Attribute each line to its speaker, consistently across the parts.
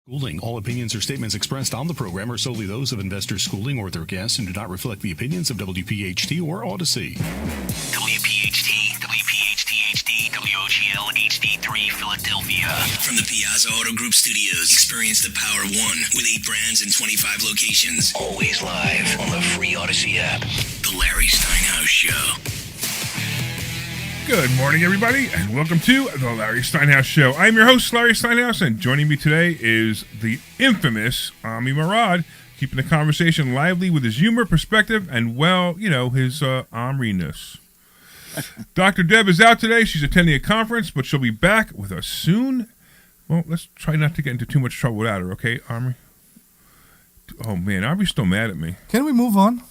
Speaker 1: Schooling. All opinions or statements expressed on the program are solely those of Investors Schooling or their guests and do not reflect the opinions of WPHT or Odyssey.
Speaker 2: WPHT, WPHT-HD, WOGL HD3 Philadelphia. From the Piazza Auto Group Studios, experience the power of one with 8 brands and 25 locations. Always live on the free Odyssey app. The Larry Steinhouse Show.
Speaker 3: Good morning, everybody, and welcome to the Larry Steinhouse Show. I'm your host, Larry Steinhouse, and joining me today is the infamous Omri Morad, keeping the conversation lively with his humor, perspective, and, well, you know, his Omri-ness. Dr. Deb is out today. She's attending a conference, but she'll be back with us soon. Well, let's try not to get into too much trouble without her, okay, Omri? Oh, man, Omri's still mad at me.
Speaker 4: Can we move on?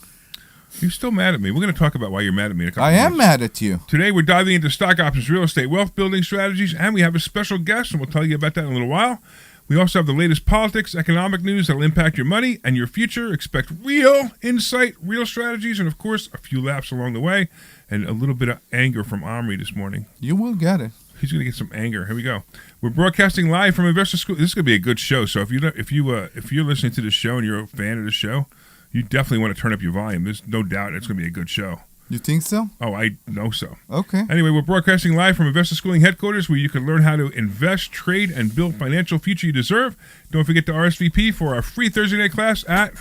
Speaker 3: You're still mad at me. We're going to talk about why you're mad at me in a couple
Speaker 4: I
Speaker 3: minutes.
Speaker 4: am mad at you.
Speaker 3: Today, we're diving into stock options, real estate, wealth building strategies, and we have a special guest, and we'll tell you about that in a little while. We also have the latest politics, economic news that will impact your money and your future. Expect real insight, real strategies, and, of course, a few laughs along the way, and a little bit of anger from Omri this morning.
Speaker 4: You will get it.
Speaker 3: He's going to get some anger. Here we go. We're broadcasting live from Investor School. This is going to be a good show, so if you're listening to this show and you're a fan of the show, you definitely want to turn up your volume. There's no doubt it's going to be a good show.
Speaker 4: You think so?
Speaker 3: Oh, I know so.
Speaker 4: Okay.
Speaker 3: Anyway, we're broadcasting live from Investor Schooling headquarters where you can learn how to invest, trade, and build financial future you deserve. Don't forget to RSVP for our free Thursday night class at...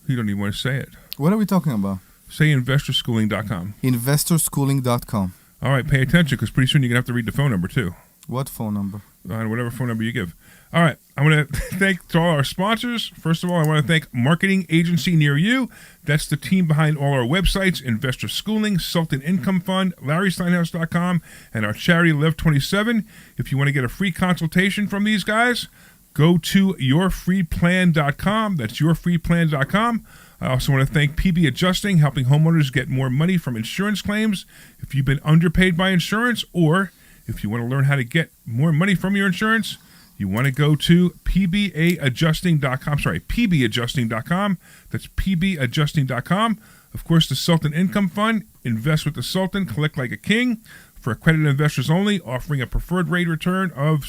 Speaker 3: You don't even want to say it.
Speaker 4: What are we talking about?
Speaker 3: Say investorschooling.com.
Speaker 4: Investorschooling.com.
Speaker 3: All right, pay attention because pretty soon you're going to have to read the phone number too.
Speaker 4: What phone number?
Speaker 3: Whatever phone number you give. All right, I want to thank all our sponsors. First of all, I want to thank Marketing Agency Near You. That's the team behind all our websites, Investor Schooling, Sultan Income Fund, LarrySteinhouse.com, and our charity Lev27. If you want to get a free consultation from these guys, go to yourfreeplan.com. That's yourfreeplan.com. I also want to thank PB Adjusting, helping homeowners get more money from insurance claims. If you've been underpaid by insurance, or if you want to learn how to get more money from your insurance, you want to go to pbadjusting.com. That's pbadjusting.com. Of course, the Sultan Income Fund. Invest with the Sultan. Collect like a king. For accredited investors only, offering a preferred rate return of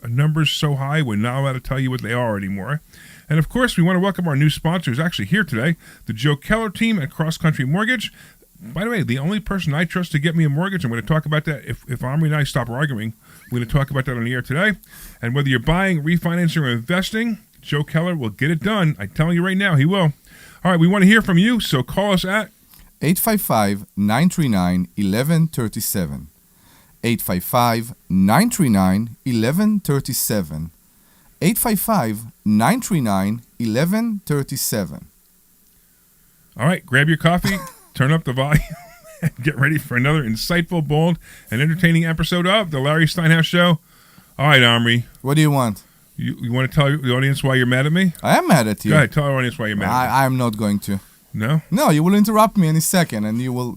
Speaker 3: numbers so high we're not allowed to tell you what they are anymore. And, of course, we want to welcome our new sponsors actually here today, the Joe Keller team at Cross Country Mortgage. By the way, the only person I trust to get me a mortgage, I'm going to talk about that if Omri and I stop arguing. We're going to talk about that on the air today. And whether you're buying, refinancing, or investing, Joe Keller will get it done. I'm telling you right now, he will. All right, we want to hear from you, so call us at
Speaker 4: 855-939-1137. 855-939-1137. 855-939-1137.
Speaker 3: All right, grab your coffee. Turn up the volume and get ready for another insightful, bold, and entertaining episode of The Larry Steinhouse Show. All right, Omri.
Speaker 4: What do you want?
Speaker 3: You want to tell the audience why you're mad at me?
Speaker 4: I am mad at you.
Speaker 3: Go ahead, tell our audience why you're mad at me.
Speaker 4: I am not going to.
Speaker 3: No?
Speaker 4: No, you will interrupt me any second, and you will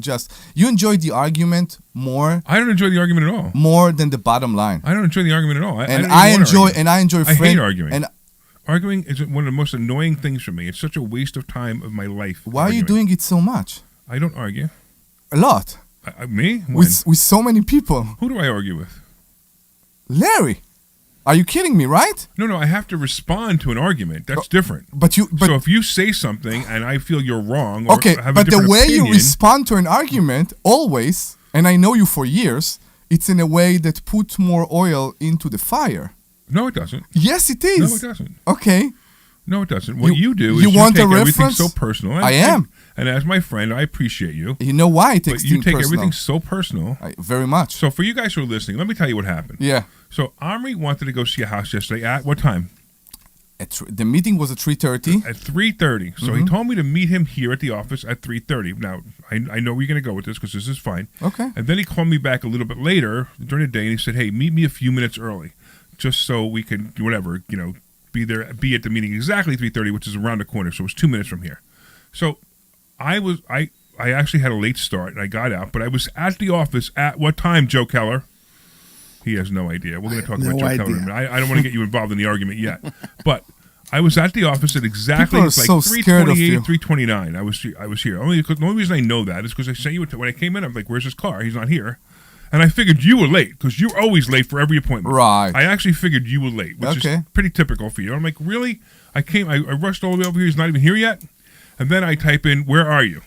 Speaker 4: just... You enjoy the argument more...
Speaker 3: I don't enjoy the argument at all.
Speaker 4: More than the bottom line.
Speaker 3: I don't enjoy the argument at all.
Speaker 4: I enjoy...
Speaker 3: I hate arguing. Arguing is one of the most annoying things for me. It's such a waste of time of my life.
Speaker 4: Why are you doing it so much?
Speaker 3: I don't argue.
Speaker 4: A lot.
Speaker 3: Me?
Speaker 4: With so many people.
Speaker 3: Who do I argue with?
Speaker 4: Larry. Are you kidding me, right?
Speaker 3: No, I have to respond to an argument. That's different. So if you say something and I feel you're wrong or have a different
Speaker 4: the way
Speaker 3: opinion,
Speaker 4: you respond to an argument, always, and I know you for years, it's in a way that puts more oil into the fire.
Speaker 3: No, it doesn't.
Speaker 4: Yes, it is.
Speaker 3: No, it doesn't.
Speaker 4: Okay.
Speaker 3: No, it doesn't. What you do is you
Speaker 4: want
Speaker 3: take
Speaker 4: a
Speaker 3: everything
Speaker 4: reference?
Speaker 3: so personal.
Speaker 4: I am.
Speaker 3: And as my friend, I appreciate you.
Speaker 4: You know why I take things personal.
Speaker 3: But you take everything so personal.
Speaker 4: Very much.
Speaker 3: So for you guys who are listening, let me tell you what happened.
Speaker 4: Yeah.
Speaker 3: So Omri wanted to go see a house yesterday at what time?
Speaker 4: The meeting was at 3:30.
Speaker 3: At 3:30. So he told me to meet him here at the office at 3:30. Now, I know where you're going to go with this because this is fine.
Speaker 4: Okay.
Speaker 3: And then he called me back a little bit later during the day and he said, hey, meet me a few minutes early just so we can, whatever, be at the meeting exactly 3:30, which is around the corner. So it was 2 minutes from here. So I actually had a late start and I got out, but I was at the office at what time, Joe Keller? He has no idea. We're going to talk about Joe Keller in a minute. I don't want to get you involved in the argument yet. But I was at the office at exactly
Speaker 4: like 3:28,
Speaker 3: 3:29. I was here. The only reason I know that is because I sent you when I came in. I'm like, "Where's his car? He's not here." And I figured you were late because you're always late for every appointment.
Speaker 4: Right.
Speaker 3: I actually figured you were late, which
Speaker 4: Okay.
Speaker 3: is pretty typical for you. I'm like, really? I rushed all the way over here. He's not even here yet. And then I type in, where are you?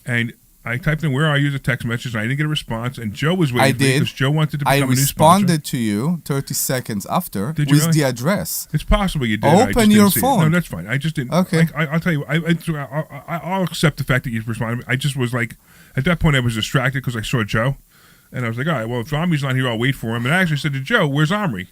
Speaker 3: And I typed in, where are you, as a text message, and I didn't get a response. And Joe was waiting for me because Joe wanted to become a new sponsor.
Speaker 4: I responded to you 30 seconds after with
Speaker 3: really?
Speaker 4: the address.
Speaker 3: It's possible you did.
Speaker 4: Open your phone.
Speaker 3: No, that's fine. I just didn't.
Speaker 4: Okay.
Speaker 3: I'll tell you. I'll accept the fact that you responded. I just was like, at that point, I was distracted because I saw Joe. And I was like, all right, well, if Omri's not here, I'll wait for him. And I actually said to Joe, where's Omri?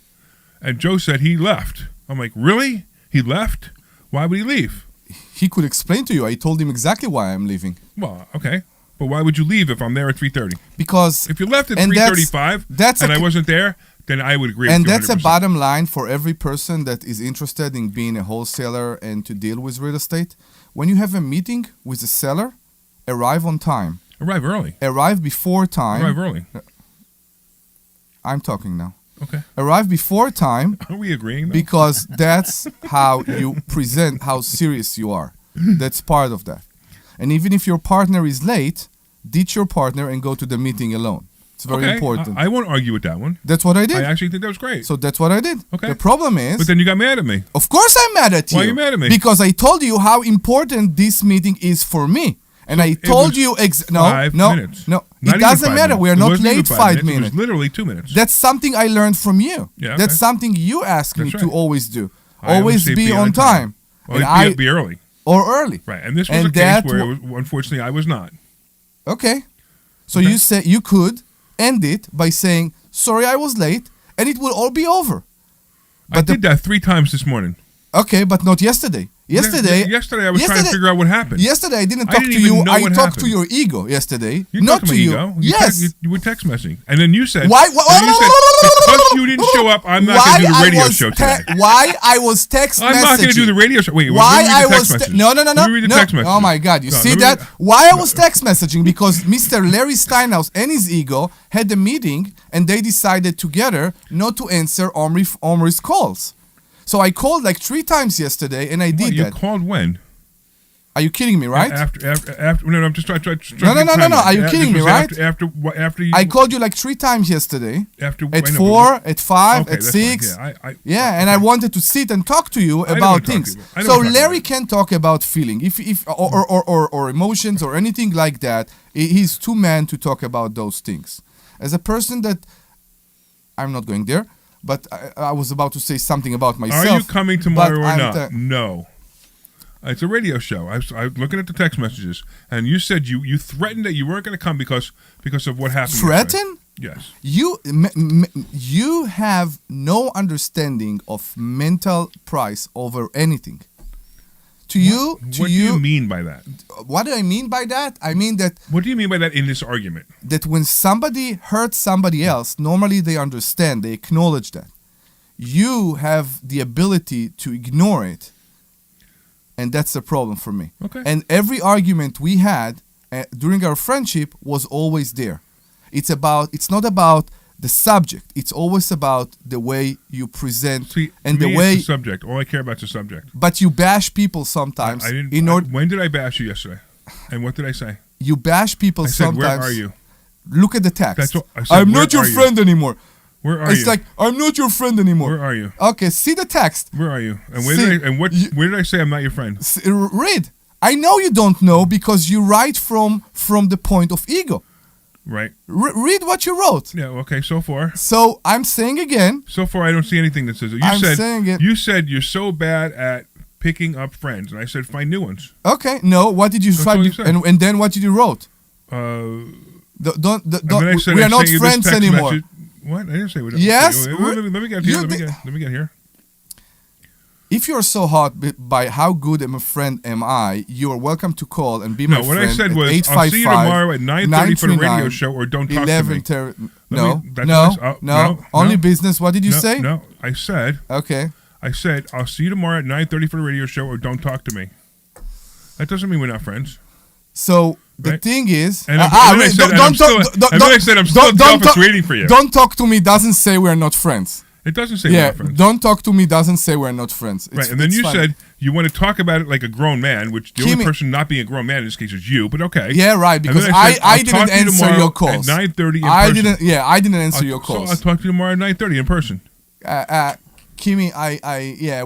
Speaker 3: And Joe said he left. I'm like, really? He left? Why would he leave?
Speaker 4: He could explain to you. I told him exactly why I'm leaving.
Speaker 3: Well, okay. But why would you leave if I'm there at 3:30?
Speaker 4: Because
Speaker 3: if you left at 3:35 and I wasn't there, then I would agree with you 100%.
Speaker 4: And that's a bottom line for every person that is interested in being a wholesaler and to deal with real estate. When you have a meeting with a seller, arrive on time.
Speaker 3: Arrive early.
Speaker 4: Arrive before time.
Speaker 3: Arrive early.
Speaker 4: I'm talking now.
Speaker 3: Okay.
Speaker 4: Arrive before time.
Speaker 3: Are we agreeing, though?
Speaker 4: Because that's how you present how serious you are. That's part of that. And even if your partner is late, ditch your partner and go to the meeting alone. It's very important.
Speaker 3: I won't argue with that one.
Speaker 4: That's what I did.
Speaker 3: I actually think that was great.
Speaker 4: So that's what I did.
Speaker 3: Okay.
Speaker 4: The problem is...
Speaker 3: But then you got mad at me.
Speaker 4: Of course I'm mad at you.
Speaker 3: Why are you mad at me?
Speaker 4: Because I told you how important this meeting is for me. And I told you...
Speaker 3: Five minutes.
Speaker 4: No.
Speaker 3: Not
Speaker 4: It doesn't matter.
Speaker 3: Minutes.
Speaker 4: We are not late 5 minutes.
Speaker 3: It was literally 2 minutes.
Speaker 4: That's something I learned from you.
Speaker 3: Yeah,
Speaker 4: That's something you asked me
Speaker 3: right.
Speaker 4: to always do.
Speaker 3: I
Speaker 4: Always
Speaker 3: say
Speaker 4: be on time.
Speaker 3: And be early.
Speaker 4: Or early.
Speaker 3: Right. And this was a case where, unfortunately, I was not.
Speaker 4: Okay. So you say you could end it by saying, sorry, I was late, and it will all be over.
Speaker 3: But I did that 3 times this morning.
Speaker 4: Okay, but not yesterday. Yesterday
Speaker 3: I was trying to figure out what happened.
Speaker 4: Yesterday I didn't talk to you. I talked to your ego yesterday.
Speaker 3: You
Speaker 4: not
Speaker 3: to
Speaker 4: you.
Speaker 3: Ego.
Speaker 4: Yes.
Speaker 3: You were text messaging. And then you said,
Speaker 4: why?
Speaker 3: Because you didn't show up, I'm not going to do the radio show today.
Speaker 4: Why I was text messaging.
Speaker 3: I'm not going to do the radio show. Wait,
Speaker 4: why I was... No.
Speaker 3: Let me read the text message.
Speaker 4: Oh my God. You see that? Why I was text messaging? Because Mr. Larry Steinhouse and his ego had a meeting and they decided together not to answer Omri's calls. So I called like 3 times yesterday, and I did that.
Speaker 3: You called when?
Speaker 4: Are you kidding me, right?
Speaker 3: After. No, I'm just trying.
Speaker 4: No. Are you kidding me, right?
Speaker 3: After you.
Speaker 4: I called you like 3 times yesterday.
Speaker 3: At
Speaker 4: 4, at 5,
Speaker 3: okay,
Speaker 4: at 6.
Speaker 3: Yeah,
Speaker 4: and I wanted to sit and talk to you about things. So Larry can talk about feeling, or emotions or anything like that. He's too man to talk about those things. As a person that, I'm not going there. But I was about to say something about myself.
Speaker 3: Are you coming tomorrow or not? No. It's a radio show. I was looking at the text messages, and you said you threatened that you weren't going to come because of what happened.
Speaker 4: Threaten?
Speaker 3: Yes.
Speaker 4: You have no understanding of mental price over anything. What do you mean by that? What do I mean by that? I mean that...
Speaker 3: What do you mean by that in this argument?
Speaker 4: That when somebody hurts somebody else, normally they understand, they acknowledge that. You have the ability to ignore it, and that's the problem for me.
Speaker 3: Okay.
Speaker 4: And every argument we had during our friendship was always there. It's not about the subject. It's always about the way you present
Speaker 3: and the way. It's the subject. All I care about is the subject.
Speaker 4: But you bash people sometimes.
Speaker 3: I didn't. When did I bash you yesterday? And what did I say?
Speaker 4: You bash people sometimes.
Speaker 3: Where are you?
Speaker 4: Look at the text.
Speaker 3: That's what I said.
Speaker 4: I'm not your friend anymore.
Speaker 3: Where are you?
Speaker 4: It's like I'm not your friend anymore.
Speaker 3: Where are you?
Speaker 4: Okay, see the text.
Speaker 3: Where are you? And where did I say I'm not your friend?
Speaker 4: Read. I know you don't know because you write from the point of ego.
Speaker 3: Right.
Speaker 4: Read what you wrote.
Speaker 3: Yeah, okay, so far.
Speaker 4: So, I'm saying again.
Speaker 3: So far, I don't see anything that says it. You said you're so bad at picking up friends. And I said, find new ones.
Speaker 4: Okay, no, what did you find? And then what did you wrote? We are not friends anymore.
Speaker 3: What? I didn't say we don't.
Speaker 4: Yes.
Speaker 3: Let me get here. Let me get here.
Speaker 4: If you're so hot by how good of a friend am I, you are welcome to call and be my friend.
Speaker 3: No, what I said was, I'll see you tomorrow at 9:30 for the radio show, or don't talk to me.
Speaker 4: No. Only business. What did you say?
Speaker 3: No, I said.
Speaker 4: Okay.
Speaker 3: I said, I'll see you tomorrow at 9:30 for the radio show, or don't talk to me. That doesn't mean we're not friends.
Speaker 4: So the thing is,
Speaker 3: and then I said I'm still at the office waiting for you.
Speaker 4: Don't talk to me doesn't say we're not friends.
Speaker 3: It doesn't say we're not friends.
Speaker 4: Don't talk to me doesn't say we're not friends.
Speaker 3: Right, and then you said You want to talk about it like a grown man, which the only
Speaker 4: Kimmy-
Speaker 3: person not being a grown man in this case is you, but okay.
Speaker 4: Yeah, right, because
Speaker 3: And then I said,
Speaker 4: I
Speaker 3: I'll talk
Speaker 4: didn't
Speaker 3: to you
Speaker 4: answer
Speaker 3: tomorrow
Speaker 4: your calls.
Speaker 3: At 9:30 in
Speaker 4: I
Speaker 3: person.
Speaker 4: I didn't answer your calls.
Speaker 3: So I'll talk to you tomorrow at 9:30 in person.
Speaker 4: Kimmy,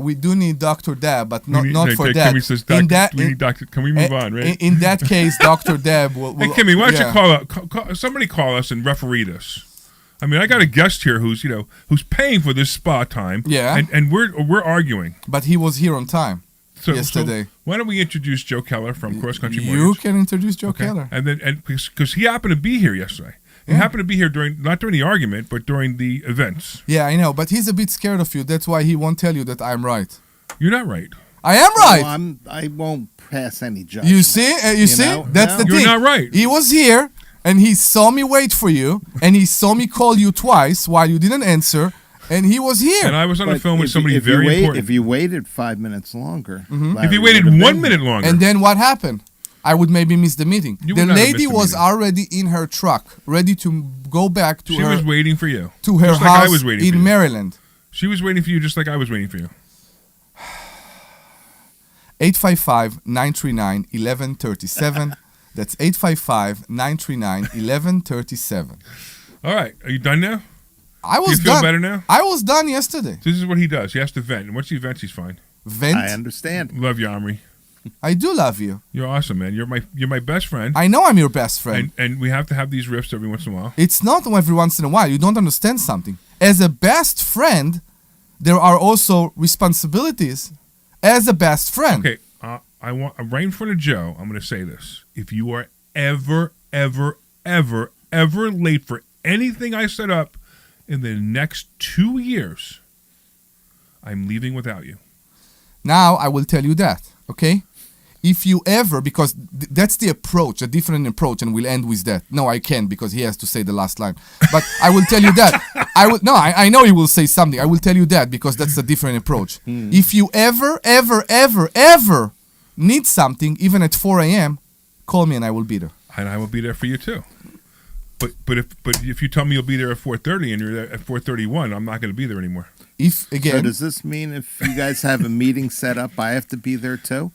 Speaker 4: we do need Dr. Deb, but not for that.
Speaker 3: Kimmy says, Doctor, can we move on, right?
Speaker 4: In that case, Dr. Deb will.
Speaker 3: Hey, Kimmy, why don't you call somebody call us and referee this? I mean, I got a guest here who's paying for this spa time.
Speaker 4: Yeah.
Speaker 3: And we're arguing.
Speaker 4: But he was here on time
Speaker 3: So
Speaker 4: yesterday.
Speaker 3: Why don't we introduce Joe Keller from Cross Country Mortgage?
Speaker 4: You can introduce Joe Keller.
Speaker 3: And because he happened to be here yesterday. He happened to be here not during the argument, but during the events.
Speaker 4: Yeah, I know, but he's a bit scared of you. That's why he won't tell you that I'm right.
Speaker 3: You're not right.
Speaker 4: I am right.
Speaker 5: Well, I won't pass any judgment.
Speaker 4: You see? That's the thing.
Speaker 3: You're not right.
Speaker 4: He was here, and he saw me wait for you, and he saw me call you twice while you didn't answer, and he was here.
Speaker 3: And I was on the phone with somebody
Speaker 5: if
Speaker 3: very important.
Speaker 5: If you waited 5 minutes longer,
Speaker 3: If you waited 1 minute longer.
Speaker 4: And then what happened? I would maybe miss the meeting.
Speaker 3: You
Speaker 4: The
Speaker 3: would not have
Speaker 4: lady
Speaker 3: missed the
Speaker 4: was
Speaker 3: meeting.
Speaker 4: already in her truck, ready to go back to
Speaker 3: She
Speaker 4: her
Speaker 3: was waiting for you.
Speaker 4: to her
Speaker 3: Just like I
Speaker 4: house
Speaker 3: was waiting for
Speaker 4: in
Speaker 3: you.
Speaker 4: Maryland.
Speaker 3: She was waiting for you just like I was waiting for you.
Speaker 4: 855-939-1137. That's 855-939-1137.
Speaker 3: All right. Are you done now?
Speaker 4: I was
Speaker 3: Do you feel
Speaker 4: done.
Speaker 3: better now?
Speaker 4: I was done yesterday.
Speaker 3: This is what he does. He has to vent. And once he vents, he's fine.
Speaker 4: Vent.
Speaker 5: I understand.
Speaker 3: Love you, Omri.
Speaker 4: I do love you.
Speaker 3: You're awesome, man. You're my best friend.
Speaker 4: I know I'm your best friend.
Speaker 3: And we have to have these riffs every once in a while.
Speaker 4: It's not every once in a while. You don't understand something. As a best friend, there are also responsibilities as a best friend.
Speaker 3: Okay. I'm right in front of Joe. I'm going to say this. If you are ever late for anything I set up in the next 2 years, I'm leaving without you.
Speaker 4: Now I will tell you that, okay? If you ever, because that's the approach, a different approach, and we'll end with that. No, I can't because he has to say the last line. But I will tell you that. I know he will say something. I will tell you that because that's a different approach. If you ever need something, even at 4 a.m., call me and I will be there.
Speaker 3: And I will be there for you too. But if you tell me you'll be there at 4:30 and you're there at 4:31, I'm not going to be there anymore.
Speaker 4: If again,
Speaker 5: So does this mean if you guys have a meeting set up, I have to be there too?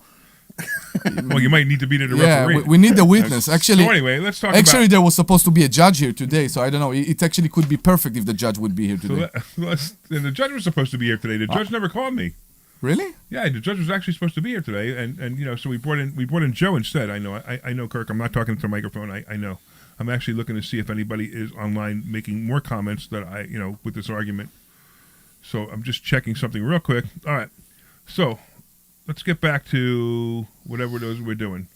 Speaker 3: Well, you might need to be there to
Speaker 4: yeah,
Speaker 3: referee.
Speaker 4: we need the witness. Actually,
Speaker 3: So anyway, let's talk
Speaker 4: actually,
Speaker 3: about.
Speaker 4: there was supposed to be a judge here today, so I don't know. It actually could be perfect if the judge would be here today.
Speaker 3: And the judge was supposed to be here today. The judge never called me.
Speaker 4: Really?
Speaker 3: Yeah, the judge was actually supposed to be here today, and so we brought in Joe instead. I know, Kirk. I'm not talking to the microphone. I know. I'm actually looking to see if anybody is online making more comments that with this argument. So I'm just checking something real quick. All right. So let's get back to whatever it is we're doing.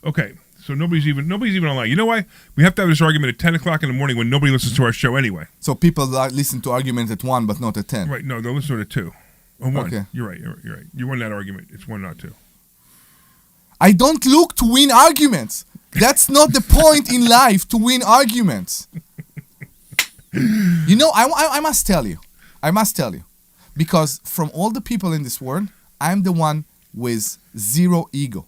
Speaker 3: Okay. So nobody's even online. You know why? We have to have this argument at 10 o'clock in the morning when nobody listens to our show anyway.
Speaker 4: So people listen to arguments at 1, but not at 10.
Speaker 3: Right. No, they'll listen to it at 2. Or 1.
Speaker 4: Okay.
Speaker 3: You're right. You're right. You won that argument. It's 1, not 2.
Speaker 4: I don't look to win arguments. That's not the point in life, to win arguments. I must tell you, because from all the people in this world, I'm the one with zero ego.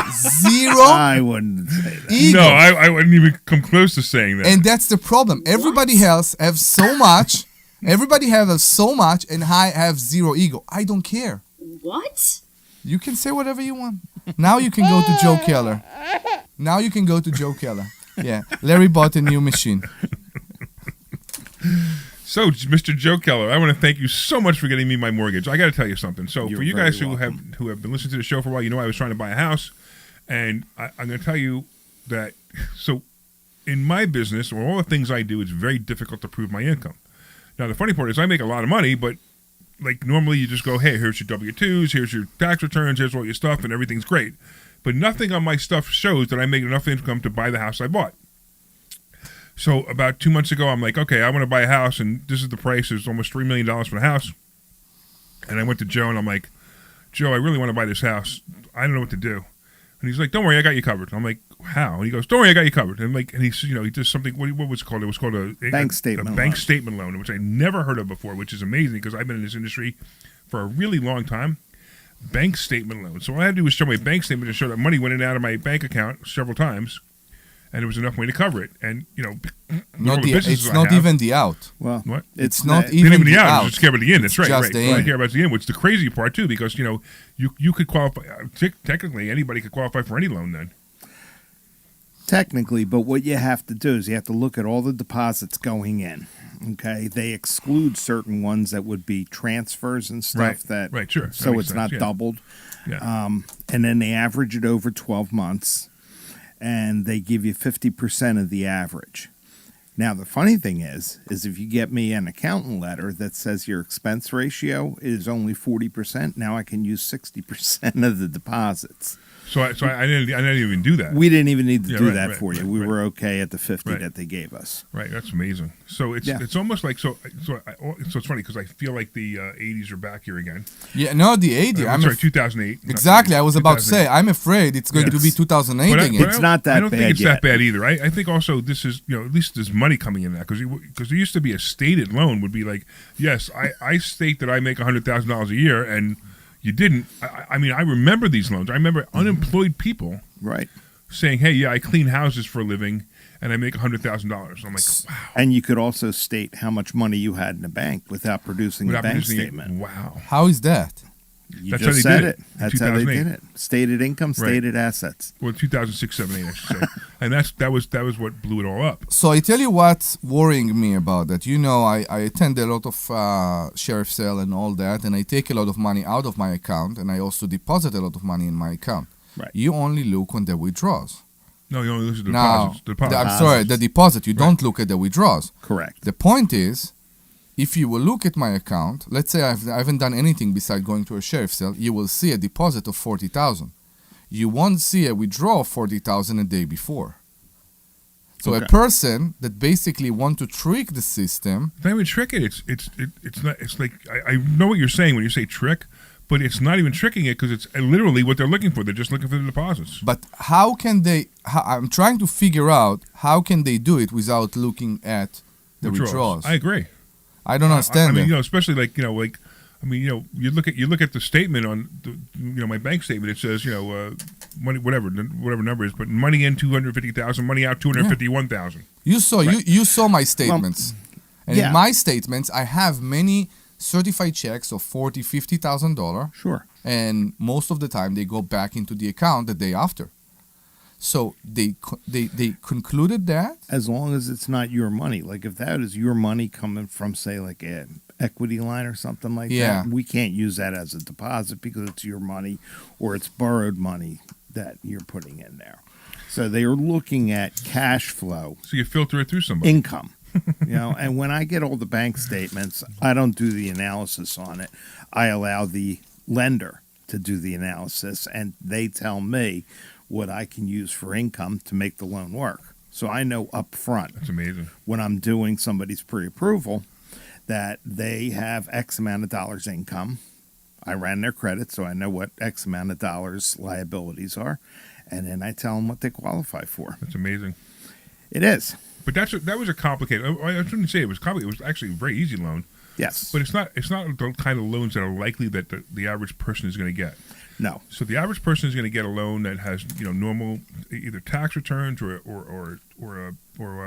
Speaker 4: Zero
Speaker 5: I wouldn't say that.
Speaker 4: ego.
Speaker 3: No, I wouldn't even come close to saying that.
Speaker 4: And that's the problem. Everybody else have so much. Everybody have so much, and I have zero ego. I don't care.
Speaker 6: What?
Speaker 4: You can say whatever you want. Now you can go to Joe Keller. Yeah, Larry bought a new machine.
Speaker 3: So, Mr. Joe Keller, I want to thank you so much for getting me my mortgage. I got to tell you something. So,
Speaker 5: You're
Speaker 3: for you
Speaker 5: very
Speaker 3: guys who
Speaker 5: welcome.
Speaker 3: have been listening to the show for a while, you know I was trying to buy a house, and I'm going to tell you that. So, in my business or all the things I do, it's very difficult to prove my income. Now, the funny part is I make a lot of money, but like normally you just go, hey, here's your W-2s, here's your tax returns, here's all your stuff, and everything's great. But nothing on my stuff shows that I make enough income to buy the house I bought. So about 2 months ago, I'm like, okay, I want to buy a house, and this is the price. It's almost $3 million for the house. And I went to Joe, and I'm like, Joe, I really want to buy this house. I don't know what to do. And he's like, don't worry, I got you covered. I'm like, how? And he goes, don't worry, I got you covered. And he does something. What was it called? It was called a
Speaker 5: Bank statement
Speaker 3: bank
Speaker 5: loan.
Speaker 3: statement loan, which I never heard of before, which is amazing because I've been in this industry for a really long time. Bank statement loan. So all I had to do was show my bank statement to show that money went in and out of my bank account several times, and there was enough money to cover it. And
Speaker 4: it's not even the out.
Speaker 5: Well,
Speaker 3: what?
Speaker 4: It's not
Speaker 3: They didn't
Speaker 4: even the
Speaker 3: the out.
Speaker 4: out.
Speaker 3: You're just scared about the in. That's right.
Speaker 4: just the
Speaker 3: Right.
Speaker 4: in.
Speaker 3: Care about the in, which is the crazy part too, because you could qualify. Technically, anybody could qualify for any loan then.
Speaker 5: technically, but what you have to do is you have to look at all the deposits going in. Okay, they exclude certain ones that would be transfers and stuff
Speaker 3: Right, sure. That
Speaker 5: so
Speaker 3: makes
Speaker 5: it's
Speaker 3: sense,
Speaker 5: not
Speaker 3: yeah.
Speaker 5: doubled.
Speaker 3: Yeah.
Speaker 5: And then they average it over 12 months, and they give you 50% of the average. Now, the funny thing is if you get me an accountant letter that says your expense ratio is only 40%, now I can use 60% of the deposits.
Speaker 3: So I didn't even do that.
Speaker 5: We didn't even need to
Speaker 3: Yeah,
Speaker 5: do
Speaker 3: right,
Speaker 5: that
Speaker 3: right,
Speaker 5: for you.
Speaker 3: right,
Speaker 5: We
Speaker 3: right.
Speaker 5: were okay at the 50
Speaker 3: Right.
Speaker 5: that they gave us.
Speaker 3: Right, that's amazing. So it's almost like so it's funny because I feel like the 80s are back here again.
Speaker 4: Yeah, no, the 80.
Speaker 3: I'm sorry, 2008. not
Speaker 4: Exactly.
Speaker 3: 80s,
Speaker 4: I was about to say,
Speaker 3: 2008.
Speaker 4: I'm afraid it's going to be 2008 again.
Speaker 5: It's not that
Speaker 3: I don't
Speaker 5: bad
Speaker 3: think it's
Speaker 5: yet.
Speaker 3: that bad either. I think also this is at least there's money coming in that because there used to be a stated loan would be like, yes, I state that I make $100,000 a year and you didn't. I mean, I remember these loans. I remember unemployed people
Speaker 5: Right.
Speaker 3: saying, hey, yeah, I clean houses for a living and I make $100,000. I'm like, wow.
Speaker 5: And you could also state how much money you had in the bank without producing
Speaker 3: Without
Speaker 5: a bank
Speaker 3: producing it.
Speaker 5: statement.
Speaker 3: Wow.
Speaker 4: How is that?
Speaker 5: You
Speaker 3: That's how
Speaker 5: just
Speaker 3: they
Speaker 5: said
Speaker 3: did
Speaker 5: it.
Speaker 3: it in
Speaker 5: That's how they
Speaker 3: 2008.
Speaker 5: did it. Stated income, stated assets.
Speaker 3: Well, 2006, 7, 8, I should say. And that was what blew it all up.
Speaker 4: So I tell you what's worrying me about that. I attend a lot of sheriff sale and all that, and I take a lot of money out of my account, and I also deposit a lot of money in my account.
Speaker 5: Right.
Speaker 4: You only look on the withdrawals.
Speaker 3: No, you only lose the
Speaker 4: Now,
Speaker 3: deposits.
Speaker 4: I'm sorry, the deposit. You don't look at the withdrawals.
Speaker 5: Correct.
Speaker 4: The point is, if you will look at my account, let's say I haven't done anything besides going to a sheriff sale, you will see a deposit of $40,000. You won't see a withdrawal of $40,000 a day before. So
Speaker 5: Okay.
Speaker 4: a person that basically want to trick the system,
Speaker 3: It's not even tricking. It's not. It's like I know what you're saying when you say trick, but it's not even tricking it because it's literally what they're looking for. They're just looking for the deposits.
Speaker 4: but how can they? I'm trying to figure out how can they do it without looking at the withdrawals.
Speaker 3: I agree.
Speaker 4: I don't understand
Speaker 3: I mean,
Speaker 4: that.
Speaker 3: especially you look at the statement on my bank statement. It says money whatever number is, but money in 250,000, money out 251,000.
Speaker 4: You saw my statements, and
Speaker 5: yeah.
Speaker 4: in my statements I have many certified checks of $50,000.
Speaker 5: Sure.
Speaker 4: And most of the time they go back into the account the day after. So they concluded that.
Speaker 5: As long as it's not your money. Like if that is your money coming from, say, like an equity line or something like
Speaker 4: Yeah.
Speaker 5: that, we can't use that as a deposit because it's your money or it's borrowed money that you're putting in there. So they are looking at cash flow,
Speaker 3: So you filter it through somebody.
Speaker 5: income. And when I get all the bank statements, I don't do the analysis on it. I allow the lender to do the analysis, and they tell me what I can use for income to make the loan work. So I know up front
Speaker 3: That's amazing.
Speaker 5: when I'm doing somebody's pre-approval that they have X amount of dollars income. I ran their credit, so I know what X amount of dollars liabilities are, and then I tell them what they qualify for.
Speaker 3: That's amazing.
Speaker 5: It is.
Speaker 3: But that was a complicated. I shouldn't say it was complicated. It was actually a very easy loan.
Speaker 5: Yes.
Speaker 3: But it's not the kind of loans that are likely that the average person is going to get.
Speaker 5: No.
Speaker 3: So the average person is going to get a loan that has normal either tax returns or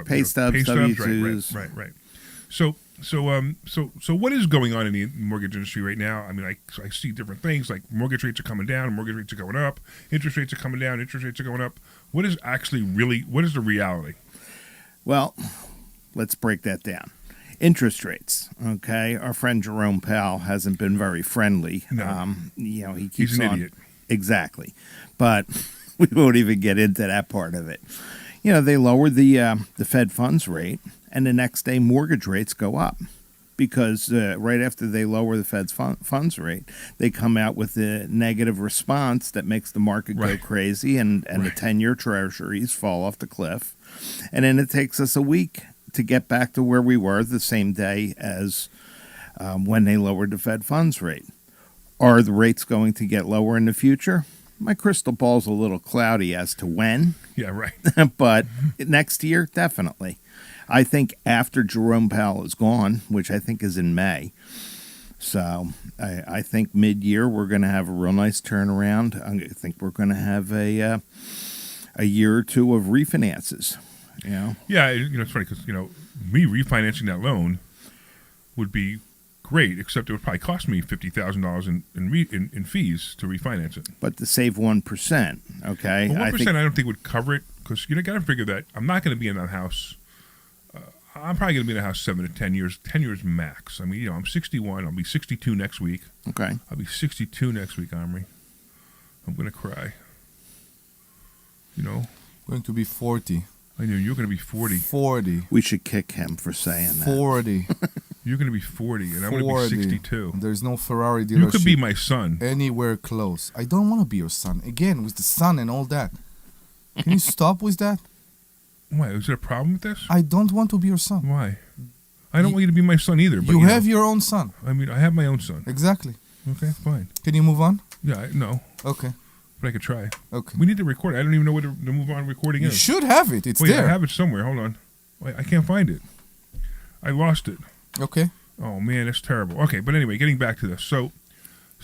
Speaker 5: Pay stubs, W-2s.
Speaker 3: Right. So what is going on in the mortgage industry right now? I mean, I see different things like mortgage rates are coming down, mortgage rates are going up, interest rates are coming down, interest rates are going up. What is the reality?
Speaker 5: Well, let's break that down. Interest rates, okay? Our friend Jerome Powell hasn't been very friendly.
Speaker 3: No.
Speaker 5: He keeps
Speaker 3: He's an
Speaker 5: on.
Speaker 3: idiot.
Speaker 5: Exactly. But we won't even get into that part of it. They lowered the Fed funds rate, and the next day mortgage rates go up because right after they lower the Fed's funds rate, they come out with a negative response that makes the market go
Speaker 3: Right.
Speaker 5: crazy, and the 10-year treasuries fall off the cliff. And then it takes us a week to get back to where we were the same day as when they lowered the Fed funds rate. Are the rates going to get lower in the future? My crystal ball's a little cloudy as to when,
Speaker 3: Yeah, right.
Speaker 5: but next year, definitely. I think after Jerome Powell is gone, which I think is in May, so I think mid-year we're going to have a real nice turnaround. I think we're going to have a year or two of refinances. You know?
Speaker 3: Yeah, it's funny because me refinancing that loan would be great, except it would probably cost me $50,000 in fees to refinance it.
Speaker 5: But to save 1%, okay?
Speaker 3: Well, 1% I don't think would cover it because you got to figure that I'm not going to be in that house. I'm probably going to be in the house 7 to 10 years, 10 years max. I mean, I'm 61. I'll be 62 next week.
Speaker 5: Okay.
Speaker 3: I'll be 62 next week, Omri. I'm going to cry.
Speaker 4: Going to be 40.
Speaker 3: I know you're going to be 40.
Speaker 4: 40.
Speaker 5: We should kick him for saying that.
Speaker 4: 40.
Speaker 3: You're going to be 40, and I'm going to be 62.
Speaker 4: There's no Ferrari dealership.
Speaker 3: You could be my son.
Speaker 4: Anywhere close. I don't want to be your son. Again, with the sun and all that. Can you stop with that?
Speaker 3: Why? Is there a problem with this?
Speaker 4: I don't want to be your son.
Speaker 3: Why? I don't want you to be my son either. But
Speaker 4: you have your own son.
Speaker 3: I mean, I have my own son.
Speaker 4: Exactly.
Speaker 3: Okay, fine.
Speaker 4: Can you move on?
Speaker 3: Yeah, no.
Speaker 4: Okay.
Speaker 3: But I could try.
Speaker 4: Okay.
Speaker 3: We need to record it. I don't even know what the move on recording
Speaker 4: You
Speaker 3: is.
Speaker 4: should have it. It's
Speaker 3: Wait,
Speaker 4: there.
Speaker 3: I have it somewhere. Hold on. Wait, I can't find it. I lost it.
Speaker 4: Okay.
Speaker 3: Oh man, that's terrible. Okay, but anyway, getting back to this. So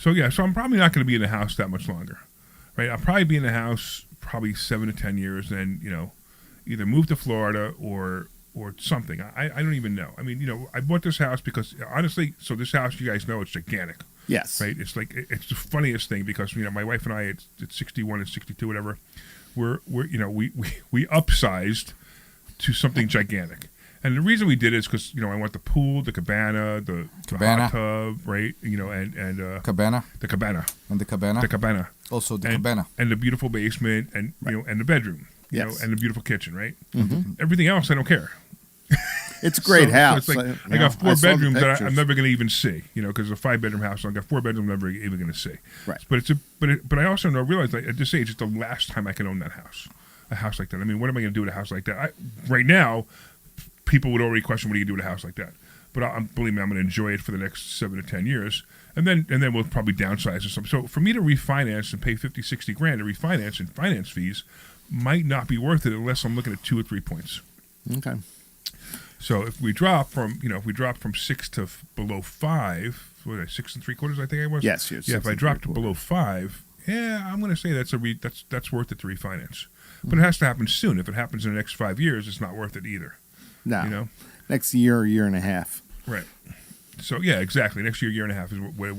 Speaker 3: I'm probably not going to be in the house that much longer, right? I'll probably be in the house probably 7 to 10 years, and either move to Florida or something. I don't even know. I mean, I bought this house because honestly, so this house, you guys know, it's gigantic.
Speaker 5: Yes.
Speaker 3: Right. It's like it's the funniest thing because my wife and I at 61 and 62 whatever, we upsized to something gigantic. And the reason we did it is because I want the pool, the cabana, the hot tub, right? And
Speaker 4: Cabana.
Speaker 3: the cabana,
Speaker 4: And the cabana.
Speaker 3: the cabana,
Speaker 4: Also the cabana.
Speaker 3: and the beautiful basement, and and the bedroom,
Speaker 5: Yes.
Speaker 3: and the beautiful kitchen, right? Mm-hmm. Everything else I don't care.
Speaker 5: It's a great house.
Speaker 3: So it's like, I got 4 bedrooms that I'm never going to even see, because it's a 5-bedroom house. So I got 4 bedrooms I'm never even going to see.
Speaker 5: Right.
Speaker 3: But I also realize that at this age, it's the last time I can own that house, a house like that. I mean, what am I going to do with a house like that? Right now, people would already question what do you do with a house like that. But believe me, I'm going to enjoy it for the next 7 to 10 years, and then we'll probably downsize or something. So for me to refinance and pay $50, $60 grand to refinance and finance fees might not be worth it unless I'm looking at 2 or 3 points.
Speaker 5: Okay.
Speaker 3: So if we drop from 6 to below 5, what was I, 6 3/4? I think I was.
Speaker 5: Yes.
Speaker 3: Yeah. If I drop to below 5, I'm going to say that's worth it to refinance. But it has to happen soon. If it happens in the next 5 years, it's not worth it either.
Speaker 5: No. Next year and a half.
Speaker 3: Right. So yeah, exactly. Next year and a half is what it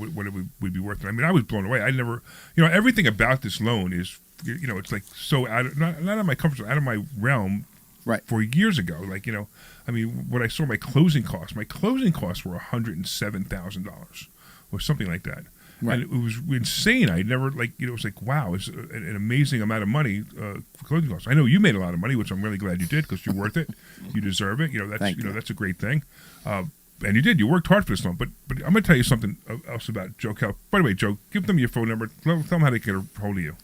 Speaker 3: would be worth it. I mean, I was blown away. I never, everything about this loan is, it's like so out of not out of my comfort zone, out of my realm.
Speaker 5: Right.
Speaker 3: For years ago, when I saw my closing costs were $107,000 or something like that.
Speaker 5: Right.
Speaker 3: And it was insane. I never it was like, wow, it's an amazing amount of money for closing costs. I know you made a lot of money, which I'm really glad you did because you're worth it. You deserve it. That's a great thing. And you did. You worked hard for this loan. But I'm going to tell you something else about Joe Keller. By the way, Joe, give them your phone number. Tell them how they get a hold of you.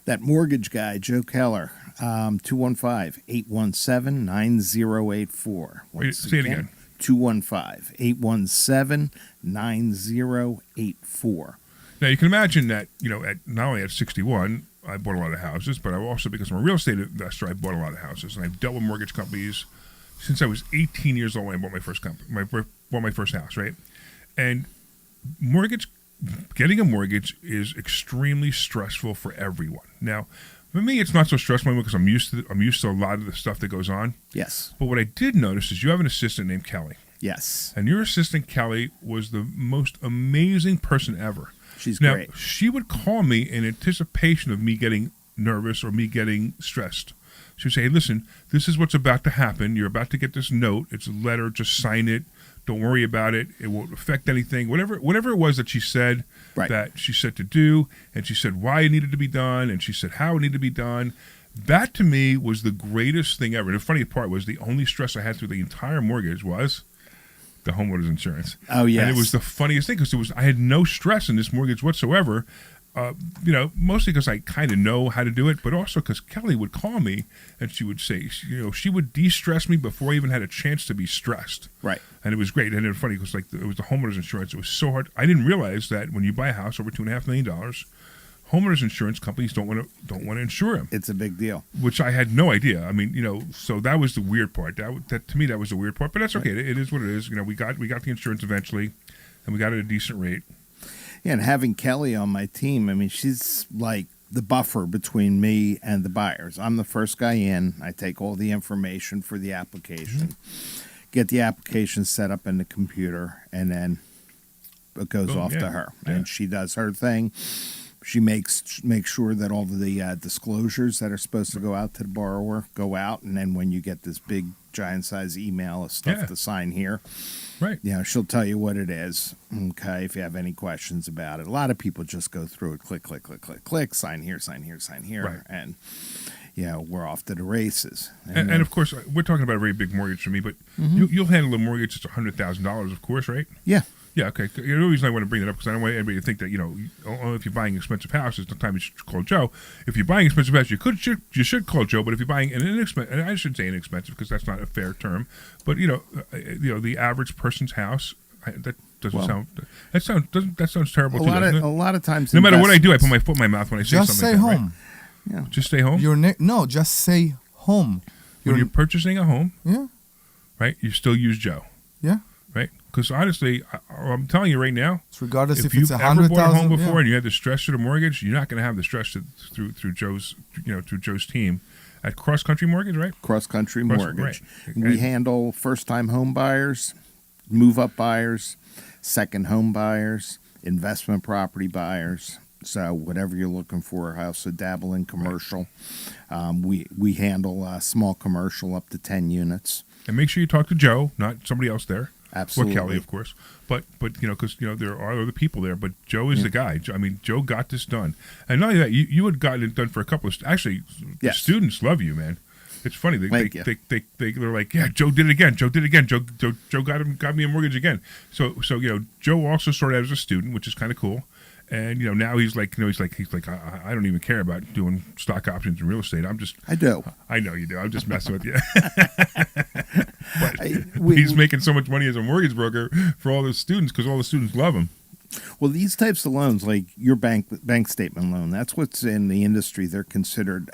Speaker 5: That mortgage guy, Joe Keller, 215-817-9084.
Speaker 3: Say it again.
Speaker 5: 215-817-9084.
Speaker 3: Now, you can imagine that, not only at 61, I bought a lot of houses, but I also, because I'm a real estate investor, I bought a lot of houses. And I've dealt with mortgage companies since I was 18 years old when I bought my first house, right? And getting a mortgage is extremely stressful for everyone. Now, for me, it's not so stressful because I'm used to a lot of the stuff that goes on.
Speaker 5: Yes.
Speaker 3: But what I did notice is you have an assistant named Kelly.
Speaker 5: Yes.
Speaker 3: And your assistant, Kelly, was the most amazing person ever.
Speaker 5: She's great.
Speaker 3: Now, she would call me in anticipation of me getting nervous or me getting stressed. She would say, hey, listen, this is what's about to happen. You're about to get this note. It's a letter. Just sign it. Don't worry about it. It won't affect anything. Whatever it was that she said, that she said to do, and she said why it needed to be done, and she said how it needed to be done. That to me was the greatest thing ever. And the funny part was the only stress I had through the entire mortgage was the homeowner's insurance.
Speaker 5: Oh, yes.
Speaker 3: And it was the funniest thing because I had no stress in this mortgage whatsoever. Mostly because I kind of know how to do it, but also because Kelly would call me and she would say, she would de-stress me before I even had a chance to be stressed. Right. And it was great. And it was funny because it was the homeowner's insurance. It was so hard. I didn't realize that when you buy a house over $2.5 million, homeowners insurance companies don't want to insure them.
Speaker 5: It's a big deal.
Speaker 3: Which I had no idea. I mean, so that was the weird part. That to me, that was the weird part. But that's okay. Right. It is what it is. We got the insurance eventually, and we got it at a decent rate.
Speaker 5: Yeah, and having Kelly on my team, I mean, she's like the buffer between me and the buyers. I'm the first guy in. I take all the information for the application, get the application set up in the computer, and then it goes off to her. Yeah. And she does her thing. She makes sure that all the disclosures that are supposed to go out to the borrower go out, and then when you get this big giant size email of stuff to sign here,
Speaker 3: right?
Speaker 5: She'll tell you what it is. Okay, if you have any questions about it, a lot of people just go through it, click, click, click, click, click, sign here, sign here, sign here,
Speaker 3: right.
Speaker 5: And we're off to the races.
Speaker 3: And of course, we're talking about a very big mortgage for me, but you'll handle a mortgage that's $100,000, of course, right?
Speaker 5: Yeah.
Speaker 3: Yeah, okay. The only reason I want to bring that up because I don't want anybody to think that if you're buying expensive houses, sometimes you should call Joe. If you're buying expensive houses, you should call Joe. But if you're buying an inexpensive, and I should say inexpensive because that's not a fair term, but the average person's house, that doesn't sound. That sounds terrible too.
Speaker 5: A lot of times,
Speaker 3: no matter what I do, I put my foot in my mouth when I say something.
Speaker 4: Just say
Speaker 3: like that,
Speaker 4: home.
Speaker 3: Right? Yeah. Just stay home.
Speaker 4: No, just say home.
Speaker 3: When you're purchasing a home,
Speaker 4: right?
Speaker 3: You still use Joe.
Speaker 4: Yeah.
Speaker 3: Right? Because honestly, I'm telling you right now,
Speaker 4: it's regardless if
Speaker 3: you've
Speaker 4: it's
Speaker 3: ever bought a home
Speaker 4: 100,000
Speaker 3: before and you had the stress to the mortgage, you're not going to have the stress through Joe's team at Cross Country Mortgage, right?
Speaker 5: Cross Country Mortgage.
Speaker 3: Right.
Speaker 5: We handle first-time home buyers, move-up buyers, second home buyers, investment property buyers. So whatever you're looking for, I also dabble in commercial. We handle small commercial up to 10 units.
Speaker 3: And make sure you talk to Joe, not somebody else there.
Speaker 5: Absolutely.
Speaker 3: Or Kelly, of course. But because there are other people there, but Joe is the guy. I mean, Joe got this done. And not only that, you had gotten it done for a couple of the students love you, man. It's funny. They're like, yeah, Joe did it again. Joe got me a mortgage again. So Joe also started out as a student, which is kind of cool. And now he's like I don't even care about doing stock options in real estate. I do. I know you do. I'm just messing with you. But he's making so much money as a mortgage broker for all those students because all the students love him.
Speaker 5: Well, these types of loans, like your bank statement loan, that's what's in the industry. They're considered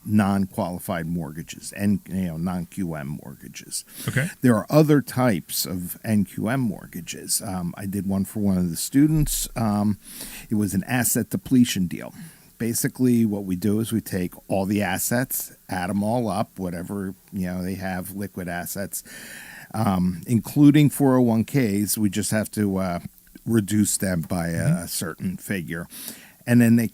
Speaker 5: non-qualified mortgages and non-QM mortgages.
Speaker 3: Okay.
Speaker 5: There are other types of NQM mortgages. I did one for one of the students. It was an asset depletion deal. Basically, what we do is we take all the assets, add them all up, whatever they have, liquid assets, including 401ks. We just have to reduce them by a certain figure, and then they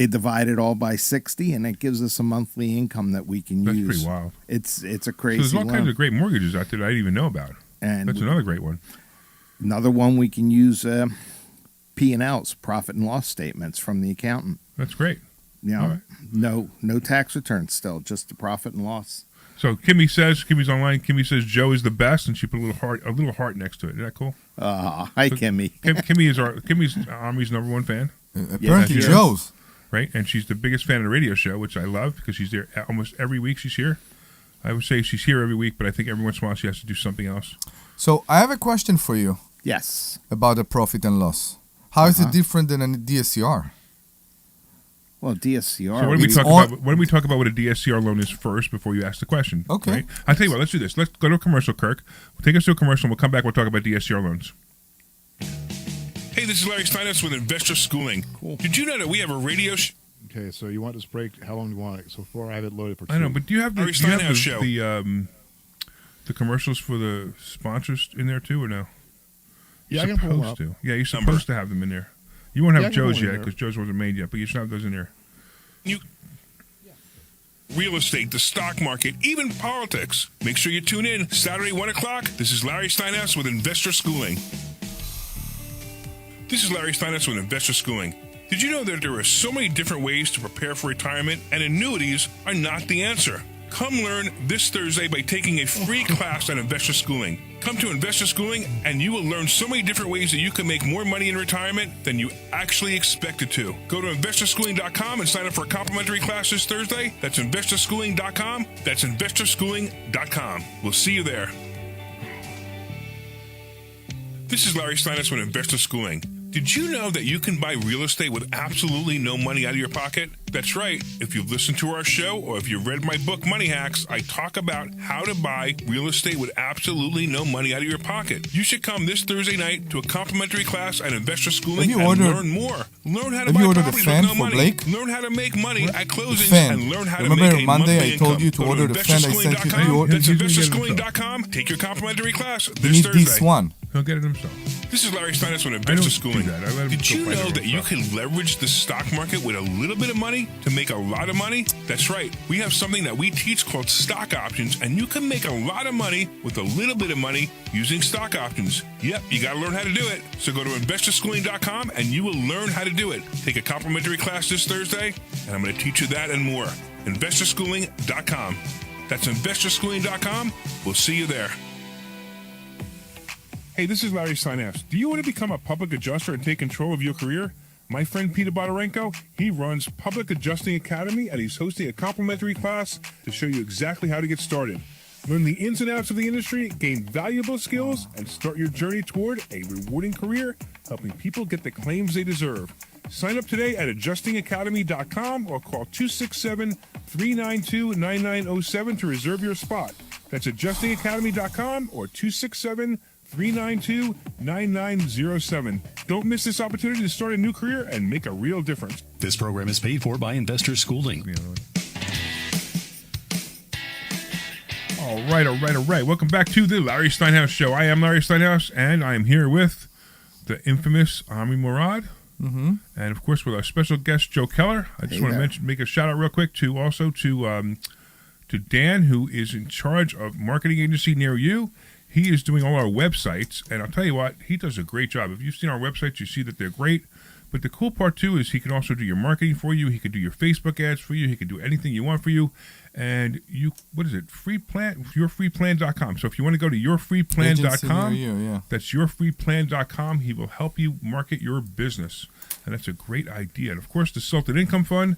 Speaker 5: divide it all by 60, and it gives us a monthly income that we can use.
Speaker 3: That's pretty wild.
Speaker 5: It's a crazy.
Speaker 3: So there's all kinds of great mortgages out there that I didn't even know about, and that's another great one.
Speaker 5: Another one we can use P&Ls, profit and loss statements from the accountant.
Speaker 3: That's great.
Speaker 5: Right. No tax returns still, just the profit and loss.
Speaker 3: So Kimmy's online. Kimmy says Joe is the best, and she put a little heart next to it. Is that cool?
Speaker 5: Hi,
Speaker 3: so
Speaker 5: Kimmy.
Speaker 3: Kimmy's Omri's number one fan.
Speaker 4: Apparently, Joe's
Speaker 3: right, and she's the biggest fan of the radio show, which I love because she's there almost every week. She's here. I would say she's here every week, but I think every once in a while she has to do something else.
Speaker 4: So I have a question for you.
Speaker 5: Yes.
Speaker 4: About the profit and loss. How is it different than a DSCR?
Speaker 5: Well, DSCR.
Speaker 3: So why don't we talk about what a DSCR loan is first before you ask the question?
Speaker 4: Okay.
Speaker 3: Right? I'll tell you what, let's do this. Let's go to a commercial, Kirk. We'll take us to a commercial and we'll come back, we'll talk about DSCR loans. Hey, this is Larry Steinhouse with Investor Schooling.
Speaker 6: Cool.
Speaker 3: Did you know that we have a radio show?
Speaker 6: Okay, so you want this break? How long do you want it? So far, I have it loaded for 2.
Speaker 3: I know, but do you have
Speaker 6: Larry
Speaker 3: Steinhouse show? The commercials for the sponsors in there too, or no?
Speaker 6: Yeah, I can pull them up.
Speaker 3: Yeah, you're supposed to have them in there. You won't have Joe's yet because Joe's wasn't made yet, but you should have those in there. Real estate, the stock market, even politics. Make sure you tune in Saturday, 1 o'clock. This is Larry Steinhouse with Investor Schooling. This is Larry Steinhouse with Investor Schooling. Did you know that there are so many different ways to prepare for retirement, and annuities are not the answer? Come learn this Thursday by taking a free class on Investor Schooling. Come to Investor Schooling and you will learn so many different ways that you can make more money in retirement than you actually expected to. Go to investorschooling.com and sign up for a complimentary class this Thursday. That's investorschooling.com. That's investorschooling.com. We'll see you there. This is Larry Steinhouse with Investor Schooling. Did you know that you can buy real estate with absolutely no money out of your pocket? That's right. If you've listened to our show or if you've read my book, Money Hacks, I talk about how to buy real estate with absolutely no money out of your pocket. You should come this Thursday night to a complimentary class at Investor Schooling and learn more. Learn how to buy properties with no money.
Speaker 4: Blake?
Speaker 3: Learn how to make money at closings and learn how to
Speaker 4: Remember
Speaker 3: make a
Speaker 4: Monday
Speaker 3: monthly
Speaker 4: I told
Speaker 3: income.
Speaker 4: you to
Speaker 3: Go
Speaker 4: order the fan I sent you.
Speaker 3: That's investorschooling.com. Take your complimentary class
Speaker 4: You
Speaker 3: this
Speaker 4: need
Speaker 3: Thursday.
Speaker 4: this one.
Speaker 3: He'll get it himself. This is Larry Steinhouse from Investor Schooling. Did you know that you can leverage the stock market with a little bit of money to make a lot of money? That's right. We have something that we teach called stock options, and you can make a lot of money with a little bit of money using stock options. Yep, you got to learn how to do it. So go to investorschooling.com and you will learn how to do it. Take a complimentary class this Thursday, and I'm going to teach you that and more. Investorschooling.com. That's investorschooling.com. We'll see you there. Hey, this is Larry Steinhouse. Do you want to become a public adjuster and take control of your career? My friend Peter Bodarenko, he runs Public Adjusting Academy, and he's hosting a complimentary class to show you exactly how to get started. Learn the ins and outs of the industry, gain valuable skills, and start your journey toward a rewarding career, helping people get the claims they deserve. Sign up today at adjustingacademy.com or call 267-392-9907 to reserve your spot. That's adjustingacademy.com or 267-392-9907. Don't miss this opportunity to start a new career and make a real difference.
Speaker 1: This program is paid for by Investor Schooling.
Speaker 3: All right. Welcome back to the Larry Steinhouse Show. I am Larry Steinhouse, and I am here with the infamous Omri Morad. And of course, with our special guest Joe Keller. I just want to make a shout out real quick to Dan, who is in charge of marketing agency near you. He is doing all our websites, and I'll tell you what, he does a great job. If you've seen our websites, you see that they're great. But the cool part too is he can also do your marketing for you. He can do your Facebook ads for you. He can do anything you want for you. And free plan, yourfreeplan.com. So if you want to go to yourfreeplan.com, that's yourfreeplan.com. He will help you market your business. And that's a great idea. And of course, the Sultan Income Fund,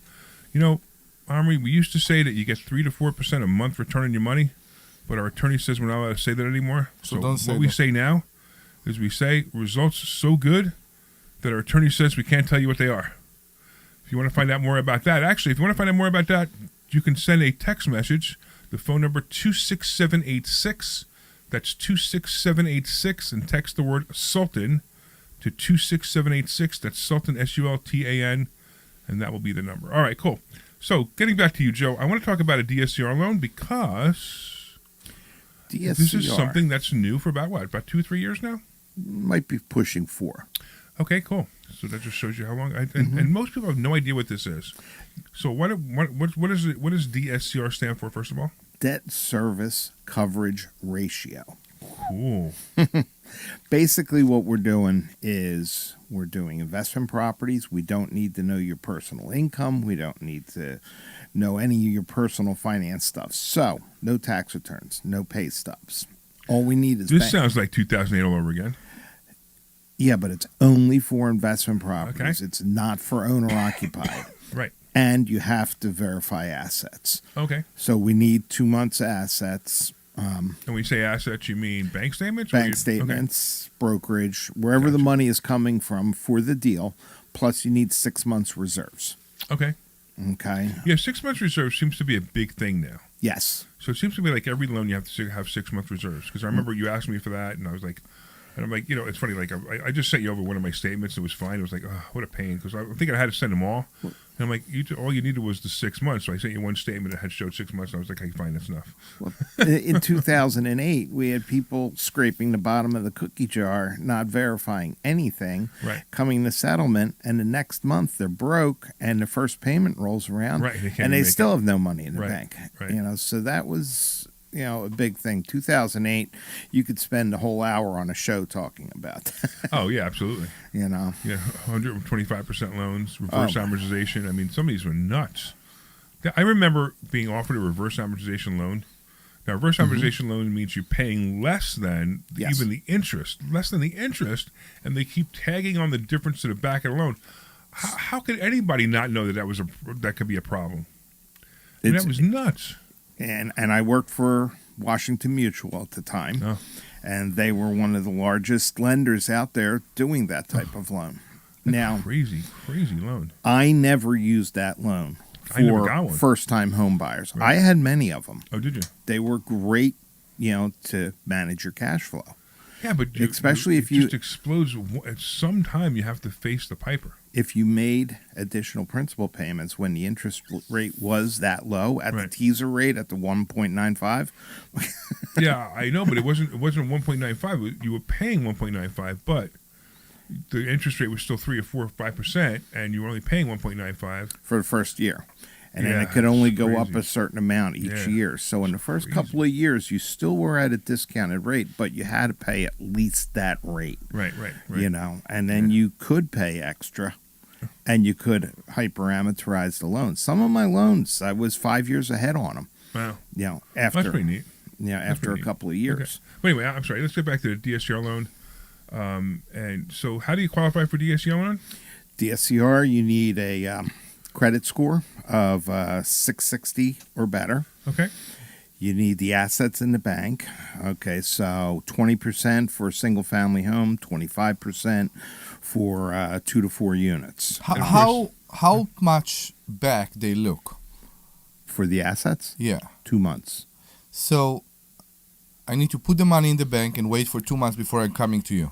Speaker 3: Omri, we used to say that you get 3 to 4% a month return on your money, but our attorney says we're not allowed to say that anymore. So
Speaker 4: don't say
Speaker 3: what we say now is we say results so good that our attorney says we can't tell you what they are. If you want to find out more about that, you can send a text message, the phone number 26786. That's 26786, and text the word Sultan to 26786. That's Sultan, Sultan, and that will be the number. All right, cool. So getting back to you, Joe, I want to talk about a DSCR loan because this is something that's new for about 2 or 3 years now?
Speaker 5: Might be pushing 4.
Speaker 3: Okay, cool. So that just shows you how long. And most people have no idea what this is. So what is it? What does DSCR stand for? First of all,
Speaker 5: Debt Service Coverage Ratio.
Speaker 3: Cool.
Speaker 5: Basically, what we're doing is we're doing investment properties. We don't need to know your personal income. We don't need to know any of your personal finance stuff. So no tax returns, no pay stubs. All we need is
Speaker 3: this sounds like 2008 all over again.
Speaker 5: Yeah, but it's only for investment properties.
Speaker 3: Okay.
Speaker 5: It's not for owner-occupied.
Speaker 3: Right.
Speaker 5: And you have to verify assets.
Speaker 3: Okay.
Speaker 5: So we need 2 months' assets.
Speaker 3: And when you say assets, you mean bank statements?
Speaker 5: Bank statements, brokerage, wherever the money is coming from for the deal. Plus, you need 6 months reserves.
Speaker 3: Okay.
Speaker 5: Okay.
Speaker 3: Yeah, 6 months reserves seems to be a big thing now.
Speaker 5: Yes.
Speaker 3: So it seems to be like every loan you have to have 6 month reserves. Because I remember you asked me for that, and I was like, and I'm like, it's funny. Like I just sent you over one of my statements. It was fine. It was like, oh, what a pain. Because I think I had to send them all. And I'm like, all you needed was the 6 months. So I sent you one statement that had showed 6 months. And I was like, hey, fine, that's enough.
Speaker 5: Well, in 2008, we had people scraping the bottom of the cookie jar, not verifying anything, coming to settlement, and the next month they're broke, and the first payment rolls around, and they still have no money in the bank. Right. So that was a big thing. 2008, you could spend a whole hour on a show talking about that.
Speaker 3: Oh yeah, absolutely.
Speaker 5: Yeah,
Speaker 3: 125% loans, reverse amortization. I mean, some of these were nuts. I remember being offered a reverse amortization loan. Now, reverse amortization loan means you're paying less than even the interest, and they keep tagging on the difference to the back of the loan. How could anybody not know that could be a problem? That was nuts.
Speaker 5: And I worked for Washington Mutual at the time. And they were one of the largest lenders out there doing that type of loan. Now,
Speaker 3: crazy loan.
Speaker 5: I never used that loan
Speaker 3: I never
Speaker 5: for
Speaker 3: got one.
Speaker 5: first-time home buyers.
Speaker 3: Right.
Speaker 5: I had many of them.
Speaker 3: Oh, did you?
Speaker 5: They were great, to manage your cash flow.
Speaker 3: Yeah, but
Speaker 5: Especially if
Speaker 3: it
Speaker 5: you-
Speaker 3: just explodes. At some time, you have to face the piper.
Speaker 5: If you made additional principal payments when the interest rate was that low, at the
Speaker 3: Right.
Speaker 5: teaser rate at the 1.95,
Speaker 3: Yeah, I know, but it wasn't 1.95. You were paying 1.95, but the interest rate was still 3 or 4 or 5%, and you were only paying 1.95.
Speaker 5: for the first year. And then
Speaker 3: Yeah,
Speaker 5: it could only
Speaker 3: it's
Speaker 5: go up
Speaker 3: crazy.
Speaker 5: a certain amount each
Speaker 3: Yeah,
Speaker 5: year. So in the first
Speaker 3: crazy.
Speaker 5: couple of years, you still were at a discounted rate, but you had to pay at least that rate,
Speaker 3: Right.
Speaker 5: and then you could pay extra and you could hyper-amortize the loan. Some of my loans, I was 5 years ahead on them,
Speaker 3: Wow,
Speaker 5: after,
Speaker 3: that's pretty neat.
Speaker 5: after a
Speaker 3: pretty neat.
Speaker 5: couple of years.
Speaker 3: Okay. But anyway, I'm sorry. Let's get back to the DSCR loan. And so, how do you qualify for DSCR loan?
Speaker 5: DSCR, you need a credit score of 660 or better.
Speaker 3: Okay.
Speaker 5: You need the assets in the bank. Okay, so 20% for a single-family home, 25% for 2 to 4 units.
Speaker 3: And of course-
Speaker 4: How much back they look?
Speaker 5: For the assets,
Speaker 4: Yeah.
Speaker 5: 2 months.
Speaker 4: So I need to put the money in the bank and wait for 2 months before I'm coming to you.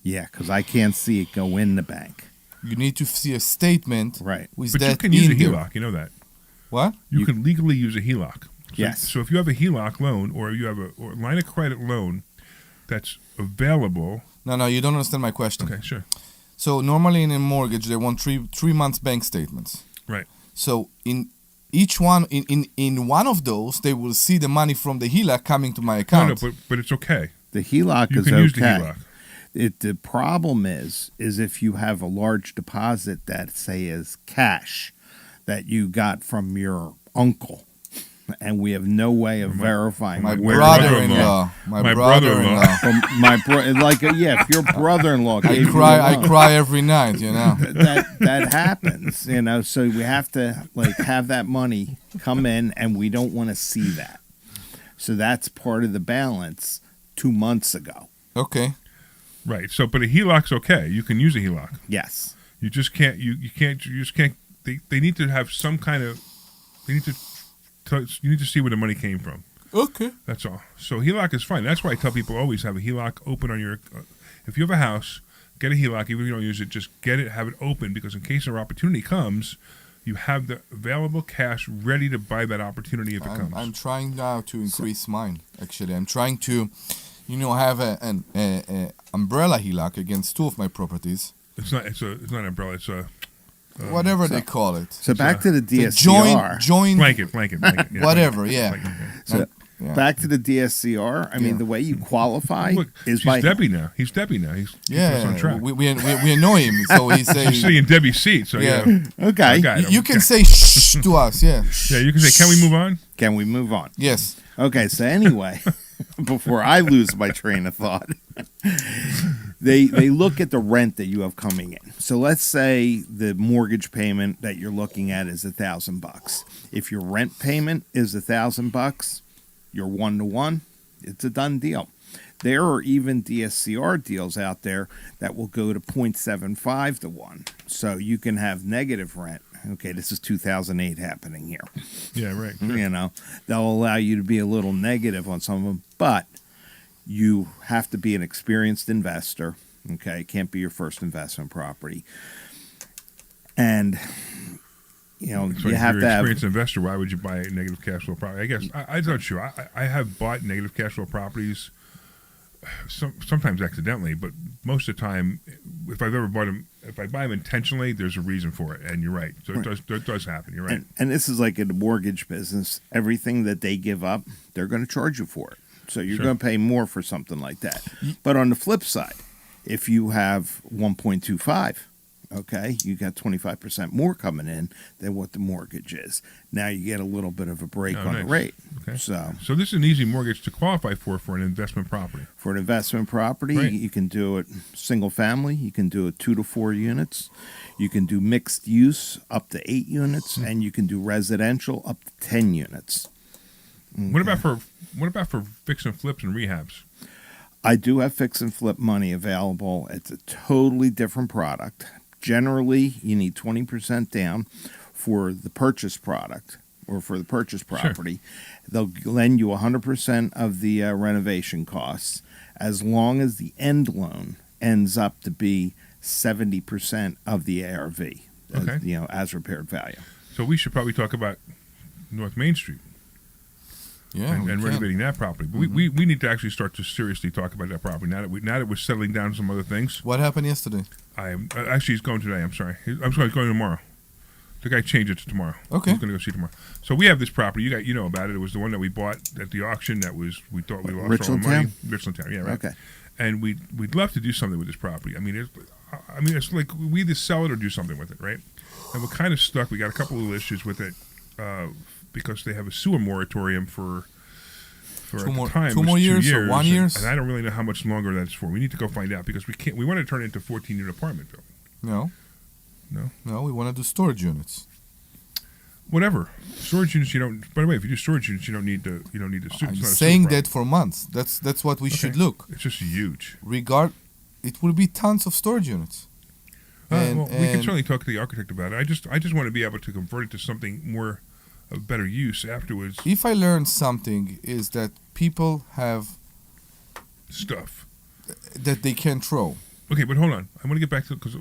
Speaker 5: Yeah, because I can't see it go in the bank.
Speaker 4: You need to see a statement
Speaker 5: Right.
Speaker 4: with
Speaker 3: But
Speaker 4: that
Speaker 3: you can use a
Speaker 4: in there.
Speaker 3: HELOC. You know that.
Speaker 4: What?
Speaker 3: You can legally use a HELOC. So,
Speaker 5: Yes.
Speaker 3: So if you have a HELOC loan or you have a line of credit loan that's available.
Speaker 4: No, you don't understand my question.
Speaker 3: Okay, sure.
Speaker 4: So normally in a mortgage they want three months bank statements.
Speaker 3: Right.
Speaker 4: So in each one in one of those they will see the money from the HELOC coming to my account.
Speaker 3: No, but it's okay.
Speaker 5: The HELOC
Speaker 3: You
Speaker 5: is
Speaker 3: can
Speaker 5: okay.
Speaker 3: use the HELOC.
Speaker 5: The problem is if you have a large deposit that, say, is cash that you got from your uncle, and we have no way of verifying
Speaker 4: My
Speaker 5: where
Speaker 4: brother-in-law. My
Speaker 3: My
Speaker 4: brother-in-law.
Speaker 5: if your brother-in-law
Speaker 4: I
Speaker 5: gave
Speaker 4: cry every night, you know.
Speaker 5: that happens, so we have to have that money come in, and we don't want to see that. So that's part of the balance 2 months ago.
Speaker 4: Okay.
Speaker 3: Right. So, but a HELOC's okay. You can use a HELOC.
Speaker 5: Yes.
Speaker 3: You just can't. You just can't. They need to have some kind of. They need to. You need to see where the money came from.
Speaker 4: Okay.
Speaker 3: That's all. So HELOC is fine. That's why I tell people always have a HELOC open on your. If you have a house, get a HELOC. Even if you don't use it, just get it. Have it open because in case an opportunity comes, you have the available cash ready to buy that opportunity if it comes.
Speaker 4: I'm trying now to increase mine. Actually, I'm trying to, have an umbrella HELOC against 2 of my properties.
Speaker 3: It's not an umbrella. It's a
Speaker 4: Whatever they call it.
Speaker 5: So back to the
Speaker 4: The
Speaker 5: DSCR.
Speaker 4: joint.
Speaker 3: blanket. Yeah,
Speaker 4: Whatever,
Speaker 3: blanket,
Speaker 4: yeah.
Speaker 3: blanket, okay.
Speaker 5: So
Speaker 4: Yeah.
Speaker 5: back to the DSCR. I mean,
Speaker 4: Yeah.
Speaker 5: the way you qualify
Speaker 3: Look,
Speaker 5: is
Speaker 3: she's
Speaker 5: by
Speaker 3: Debbie now. He's Debbie now. He's keeping us on
Speaker 4: Yeah,
Speaker 3: track.
Speaker 4: we annoy him, so he
Speaker 3: She's
Speaker 4: says,
Speaker 3: sitting in Debbie's seat. So
Speaker 4: Yeah.
Speaker 3: yeah.
Speaker 5: okay.
Speaker 3: Okay.
Speaker 4: you can say shh to us, yeah.
Speaker 3: Yeah, you can say, "Can we move on?"
Speaker 5: Can we move on?
Speaker 4: Yes.
Speaker 5: Okay. So anyway, before I lose my train of thought, they look at the rent that you have coming in. So let's say the mortgage payment that you're looking at is $1,000. If your rent payment is $1,000, you're 1-to-1. It's a done deal. There are even DSCR deals out there that will go to 0.75 to 1. So you can have negative rent. Okay, this is 2008 happening here.
Speaker 3: Yeah, right. Sure.
Speaker 5: They'll allow you to be a little negative on some of them, but you have to be an experienced investor. Okay, it can't be your first investment property. And,
Speaker 3: So
Speaker 5: you
Speaker 3: if
Speaker 5: have
Speaker 3: you're
Speaker 5: to
Speaker 3: an
Speaker 5: have.
Speaker 3: experienced investor, why would you buy a negative cash flow property? I guess I'm not sure. I have bought negative cash flow properties, sometimes accidentally, but most of the time, if I've ever bought them, if I buy them intentionally, there's a reason for it. And you're right. So it does happen. You're right.
Speaker 5: And this is like in the mortgage business. Everything that they give up, they're going to charge you for it. So you're
Speaker 3: Sure.
Speaker 5: going to pay more for something like that. But on the flip side, if you have 1.25, okay, you got 25% more coming in than what the mortgage is. Now you get a little bit of a break
Speaker 3: Oh,
Speaker 5: on
Speaker 3: nice.
Speaker 5: the rate.
Speaker 3: Okay.
Speaker 5: So
Speaker 3: this is an easy mortgage to qualify for an investment property.
Speaker 5: for an investment property,
Speaker 3: Right.
Speaker 5: you can do it single family. You can do it 2 to 4 units. You can do mixed use up to 8 units, and you can do residential up to 10 units.
Speaker 3: What about for fix and flips and rehabs?
Speaker 5: I do have fix and flip money available. It's a totally different product. Generally, you need 20% down for the purchase product or for the purchase property. Sure. They'll lend you 100% of the renovation costs as long as the end loan ends up to be 70% of the ARV, as repaired value.
Speaker 3: So we should probably talk about North Main Street.
Speaker 4: Yeah,
Speaker 3: and renovating that property. But we need to actually start to seriously talk about that property now that we're settling down some other things.
Speaker 4: What happened yesterday?
Speaker 3: Actually, he's going today. I'm sorry. I'm sorry, he's going tomorrow. The guy changed it to tomorrow.
Speaker 4: Okay.
Speaker 3: He's going to go see tomorrow. So we have this property. You know about it. It was the one that we bought at the auction. We thought we lost all the money. Richland Town. Yeah, right.
Speaker 5: Okay.
Speaker 3: And we'd love to do something with this property. I mean, it's like we either sell it or do something with it, right? And we're kind of stuck. We got a couple of issues with it. Because they have a sewer moratorium for
Speaker 4: two more,
Speaker 3: time,
Speaker 4: 2 more years,
Speaker 3: 2 years,
Speaker 4: or 1 year,
Speaker 3: and I don't really know how much longer that's for. We need to go find out because we want to turn it into a 14-unit apartment building.
Speaker 4: No, we want to do storage units.
Speaker 3: Whatever storage units, you don't. By the way, if you do storage units, you don't need to.
Speaker 4: I'm saying that for months. That's what we should look.
Speaker 3: It's just huge.
Speaker 4: It will be tons of storage units.
Speaker 3: We can certainly talk to the architect about it. I just want to be able to convert it to something more of better use afterwards.
Speaker 4: If I learned something, is that people have
Speaker 3: stuff
Speaker 4: that they can't throw.
Speaker 3: Okay, but hold on. I want to get back to because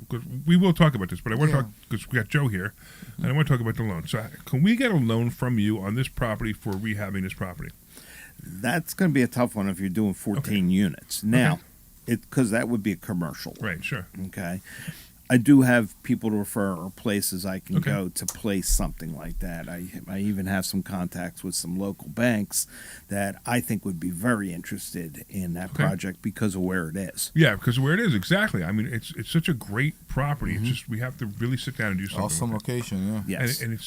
Speaker 3: we will talk about this, but I want to talk because we got Joe here, and I want to talk about the loan. So, can we get a loan from you on this property for rehabbing this property?
Speaker 5: That's going to be a tough one if you're doing 14 units. Now, because that would be a commercial.
Speaker 3: Right. Sure.
Speaker 5: Okay. I do have people to refer or places I can go to place something like that. I even have some contacts with some local banks that I think would be very interested in that project because of where it is.
Speaker 3: Yeah, because of where it is, exactly. I mean, it's such a great property. It's just we have to really sit down and do something.
Speaker 4: Awesome location, yeah.
Speaker 5: Yes.
Speaker 3: And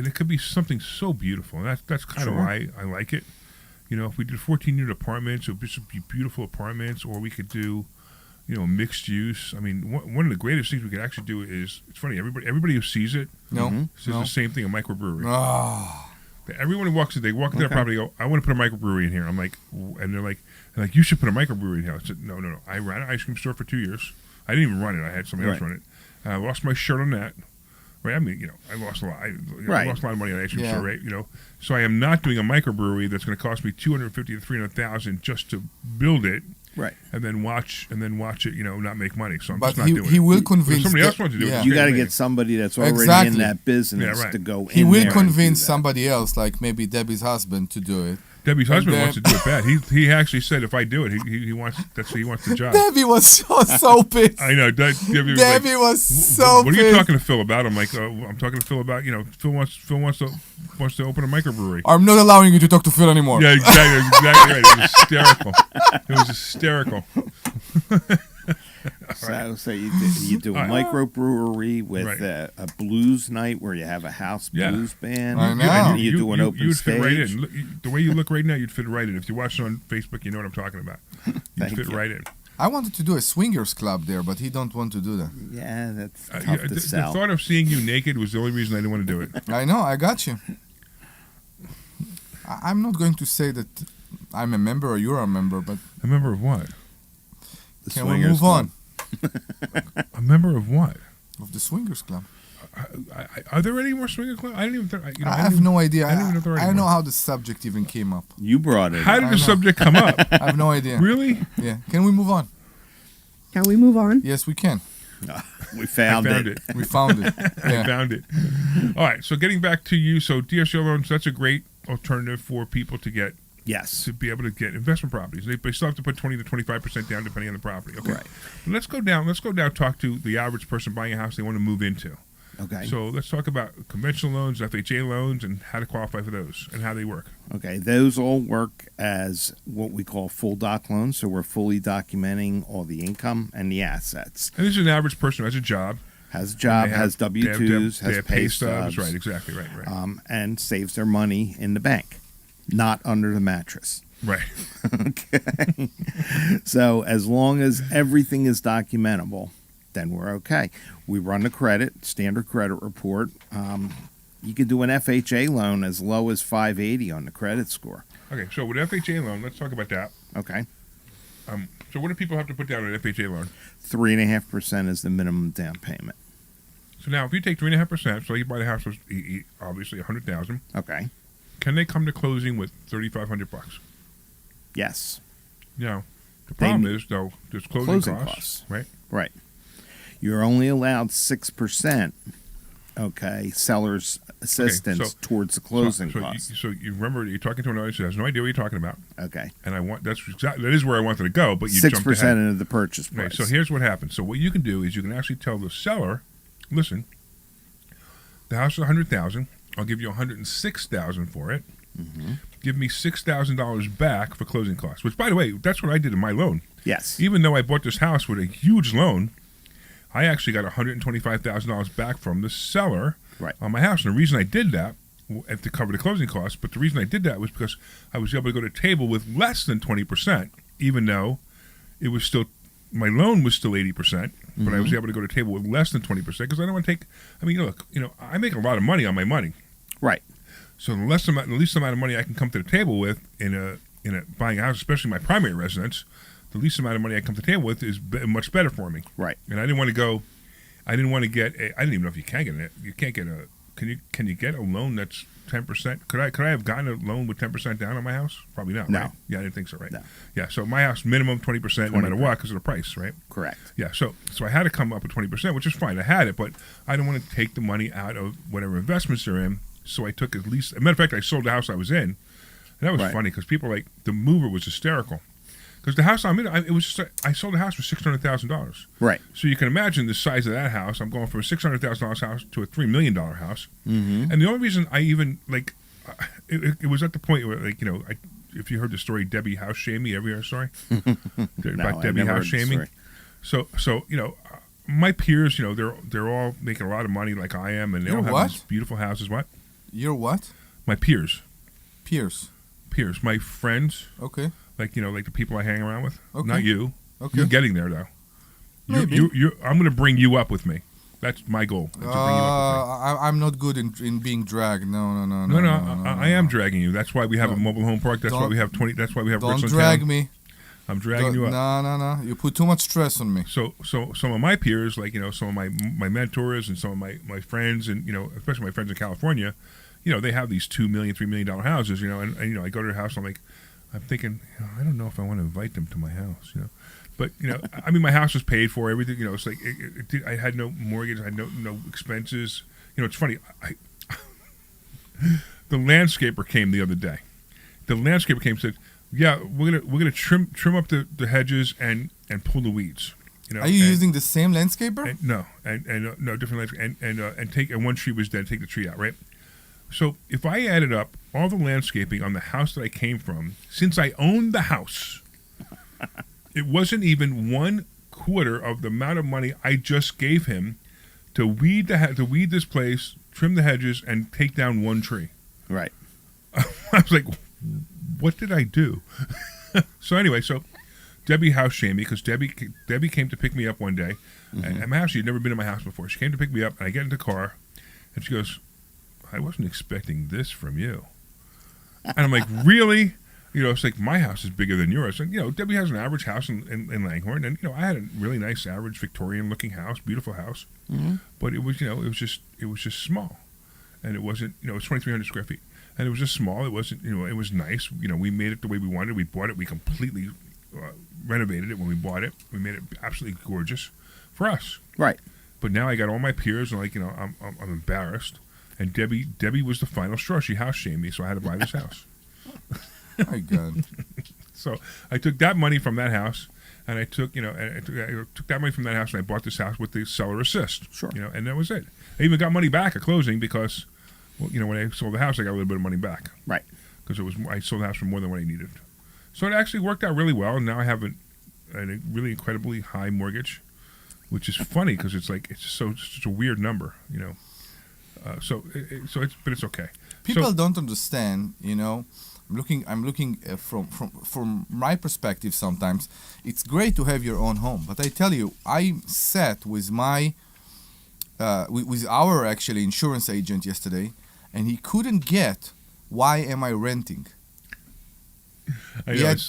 Speaker 3: it could be something so beautiful. And that's kind of why I like it. You know, if we did 14-unit apartments, it would just be beautiful apartments, or we could do mixed use. I mean, one of the greatest things we could actually do is, it's funny, everybody who sees it says the same thing, a microbrewery. Everyone who walks in, they walk into their property, go, I want to put a microbrewery in here. I'm like, and they're like, you should put a microbrewery in here. I said, no. I ran an ice cream store for 2 years. I didn't even run it. I had somebody else run it. And I lost my shirt on that. Right? I mean, I lost a lot. I lost a lot of money on ice cream store, right? So I am not doing a microbrewery that's going to cost me $250,000 to $300,000 just to build it.
Speaker 5: Right,
Speaker 3: and then watch it, not make money. So I'm
Speaker 4: but
Speaker 3: just not doing it.
Speaker 4: He will convince.
Speaker 3: If somebody else wants to do it.
Speaker 5: You got to get somebody that's already in that business to go in.
Speaker 4: He will convince somebody else, like maybe Debbie's husband, to do it.
Speaker 3: Debbie's husband wants to do it bad. He actually said if I do it, he wants the job.
Speaker 4: Debbie was so pissed.
Speaker 3: I know. Debbie
Speaker 4: was so pissed.
Speaker 3: What are you talking to Phil about? I'm like, I'm talking to Phil about Phil wants to open a microbrewery.
Speaker 4: I'm not allowing you to talk to Phil anymore.
Speaker 3: Yeah, exactly right. It was hysterical. It was hysterical.
Speaker 5: So you do a microbrewery with a blues night where you have a house blues band.
Speaker 4: I know.
Speaker 5: You do an open
Speaker 3: you'd
Speaker 5: stage.
Speaker 3: Fit right in. The way you look right now, you'd fit right in. If you watch it on Facebook, you know what I'm talking about. You'd fit right in.
Speaker 4: I wanted to do a swingers club there, but he don't want to do that.
Speaker 5: Yeah, that's tough to sell.
Speaker 3: The thought of seeing you naked was the only reason I didn't want to do it.
Speaker 4: I know. I got you. I'm not going to say that I'm a member or you're a member, but...
Speaker 3: A member of what?
Speaker 4: Can we move on?
Speaker 3: A member of what?
Speaker 4: Of the swingers club.
Speaker 3: Are there any more swinger clubs? I
Speaker 4: have no idea.
Speaker 3: I
Speaker 4: don't know how the subject even came up.
Speaker 5: You brought it.
Speaker 3: How did the subject come up?
Speaker 4: I have no idea.
Speaker 3: Really?
Speaker 4: Yeah. Can we move on?
Speaker 7: Can we move on?
Speaker 4: Yes, we can.
Speaker 5: We found it.
Speaker 4: We found it. Yeah.
Speaker 3: I found it. All right. So getting back to you. So DSCR loans, that's a great alternative for people to get.
Speaker 5: Yes.
Speaker 3: To be able to get investment properties. They still have to put 20 to 25% down depending on the property. Okay.
Speaker 5: Right.
Speaker 3: Let's go down, talk to the average person buying a house they want to move into.
Speaker 5: Okay.
Speaker 3: So let's talk about conventional loans, FHA loans, and how to qualify for those and how they work.
Speaker 5: Okay. Those all work as what we call full doc loans. So we're fully documenting all the income and the assets.
Speaker 3: And this is an average person who has a job.
Speaker 5: Has W-2s,
Speaker 3: has
Speaker 5: pay stubs.
Speaker 3: Right, exactly, right.
Speaker 5: And saves their money in the bank. Not under the mattress.
Speaker 3: Right.
Speaker 5: Okay. So as long as everything is documentable, then we're okay. We run the credit, standard credit report. You could do an FHA loan as low as 580 on the credit score.
Speaker 3: Okay, so with FHA loan, let's talk about that.
Speaker 5: Okay.
Speaker 3: So what do people have to put down on an FHA loan?
Speaker 5: 3.5% is the minimum down payment.
Speaker 3: So now, if you take 3.5%, so you buy the house was obviously $100,000.
Speaker 5: Okay.
Speaker 3: Can they come to closing with $3,500?
Speaker 5: Yes.
Speaker 3: Now, the problem is though, there's closing costs, right?
Speaker 5: Right. You're only allowed 6%. Okay, seller's assistance towards the closing costs.
Speaker 3: So you remember you're talking to an audience who has no idea what you're talking about.
Speaker 5: Okay.
Speaker 3: And that is where I wanted to go, but you
Speaker 5: 6% into the purchase price.
Speaker 3: Right, so here's what happens. So what you can do is you can actually tell the seller, listen, the house is $100,000. I'll give you $106,000 for it. Mm-hmm. Give me $6,000 back for closing costs. Which, by the way, that's what I did in my loan.
Speaker 5: Yes.
Speaker 3: Even though I bought this house with a huge loan, I actually got $125,000 back from the seller on my house. And the reason I did that, to cover the closing costs, but the reason I did that was because I was able to go to the table with less than 20%, even though it was still, my loan was still 80%, but I was able to go to the table with less than 20% because I don't want to take, look, I make a lot of money on my money.
Speaker 5: Right.
Speaker 3: So the least amount of money I can come to the table with in a buying a house, especially my primary residence, the least amount of money I come to the table with is much better for me.
Speaker 5: Right.
Speaker 3: And I didn't want to get I didn't even know if you can get it. You can't get can you get a loan that's 10%? Could I have gotten a loan with 10% down on my house? Probably not,
Speaker 5: No.
Speaker 3: right? Yeah, I didn't think so, right?
Speaker 5: No.
Speaker 3: Yeah, so my house, minimum 20% no matter what because of the price, right?
Speaker 5: Correct.
Speaker 3: Yeah, so I had to come up with 20%, which is fine. I had it, but I didn't want to take the money out of whatever investments they're in, so I took at least, as a matter of fact, I sold the house I was in, and that was funny because people the mover was hysterical. Because the house I'm in, I sold the house for $600,000.
Speaker 5: Right.
Speaker 3: So you can imagine the size of that house. I'm going from a $600,000 house to a $3 million house. Mm-hmm. And the only reason I even, it was at the point where, if you heard the story, Debbie House Shamey, ever heard the story? About Debbie House Shamey? So my peers, they're all making a lot of money like I am, and they all have these beautiful houses. What?
Speaker 4: You're what?
Speaker 3: My peers.
Speaker 4: Peers.
Speaker 3: My friends.
Speaker 4: Okay.
Speaker 3: Like the people I hang around with.
Speaker 4: Okay.
Speaker 3: Not you.
Speaker 4: Okay.
Speaker 3: You're getting there though.
Speaker 4: Maybe.
Speaker 3: I'm going to bring you up with me. That's my goal. To bring you up with me.
Speaker 4: I'm not good in being dragged. No.
Speaker 3: I am dragging you. That's why we have a mobile home park. That's why we have 20. That's why we have.
Speaker 4: Don't drag me.
Speaker 3: I'm dragging you up.
Speaker 4: No. You put too much stress on me.
Speaker 3: So some of my peers, some of my mentors and some of my friends, and especially my friends in California, they have these $2 million, $3 million house, and I go to their house. I'm thinking, I don't know if I want to invite them to my house, But my house was paid for. Everything, it's like I had no mortgage, I had no expenses. It's funny. The landscaper came the other day. The landscaper came and said, "Yeah, we're gonna trim up the hedges and pull the weeds."
Speaker 4: Are you using the same landscaper?
Speaker 3: No, different landscaper. And one tree was dead. Take the tree out, right? So if I added up all the landscaping on the house that I came from, since I owned the house, it wasn't even 1/4 of the amount of money I just gave him to weed this place, trim the hedges, and take down one tree.
Speaker 5: Right.
Speaker 3: I was like, what did I do? So anyway, Debbie House shamed me because Debbie came to pick me up one day. Mm-hmm. At my house, she had never been in my house before. She came to pick me up, and I get in the car, and she goes, I wasn't expecting this from you. And I'm like, really? It's like my house is bigger than yours. And, Debbie has an average house in Langhorne. And, I had a really nice, average Victorian-looking house, beautiful house. Mm-hmm. But it was, it was just small. And it wasn't, it was 2,300 square feet. And it was just small. It wasn't, it was nice. We made it the way we wanted. We bought it. We completely renovated it when we bought it. We made it absolutely gorgeous for us.
Speaker 5: Right.
Speaker 3: But now I got all my peers, and I'm embarrassed. And Debbie was the final straw. She house shamed me, so I had to buy this house.
Speaker 4: My God.
Speaker 3: So I took that money from that house, and I took that money from that house, and I bought this house with the seller assist.
Speaker 5: Sure.
Speaker 3: And that was it. I even got money back at closing because, when I sold the house, I got a little bit of money back.
Speaker 5: Right.
Speaker 3: Because I sold the house for more than what I needed. So it actually worked out really well. And now I have a really incredibly high mortgage, which is funny because it's such a weird number, but it's okay.
Speaker 4: People don't understand, I'm looking from my perspective. Sometimes it's great to have your own home, but I tell you, I sat with with our actually insurance agent yesterday, and he couldn't get why am I renting.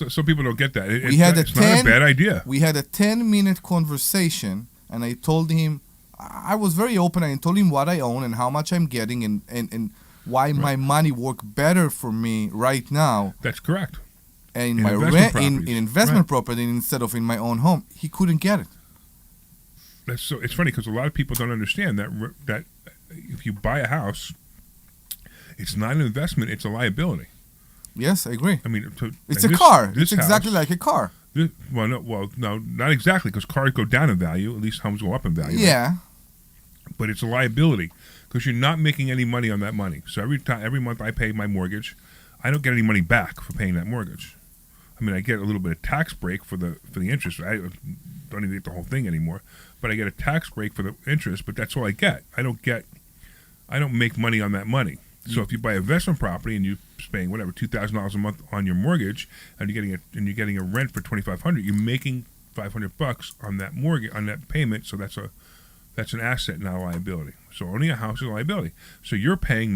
Speaker 3: Some people don't get that.
Speaker 4: It's
Speaker 3: not a bad idea.
Speaker 4: We had a 10-minute conversation, and I told him, I was very open. I told him what I own and how much I'm getting and why my money work better for me right now.
Speaker 3: That's correct.
Speaker 4: And in my rent, in investment property instead of in my own home. He couldn't get it.
Speaker 3: It's funny because a lot of people don't understand that if you buy a house, it's not an investment; it's a liability.
Speaker 4: Yes, I agree.
Speaker 3: I mean,
Speaker 4: it's a car. It's exactly like a car.
Speaker 3: No, not exactly, because cars go down in value. At least homes go up in value.
Speaker 4: Yeah.
Speaker 3: But it's a liability because you're not making any money on that money. So every month I pay my mortgage, I don't get any money back for paying that mortgage. I mean, I get a little bit of tax break for the interest. I don't even get the whole thing anymore, but I get a tax break for the interest. But that's all I get. I don't make money on that money. So if you buy investment property and you're paying whatever $2,000 a month on your mortgage, and you're getting a rent for $2,500, you're making $500 on that mortgage, on that payment. So that's an asset, not a liability. So owning a house is a liability. So you're paying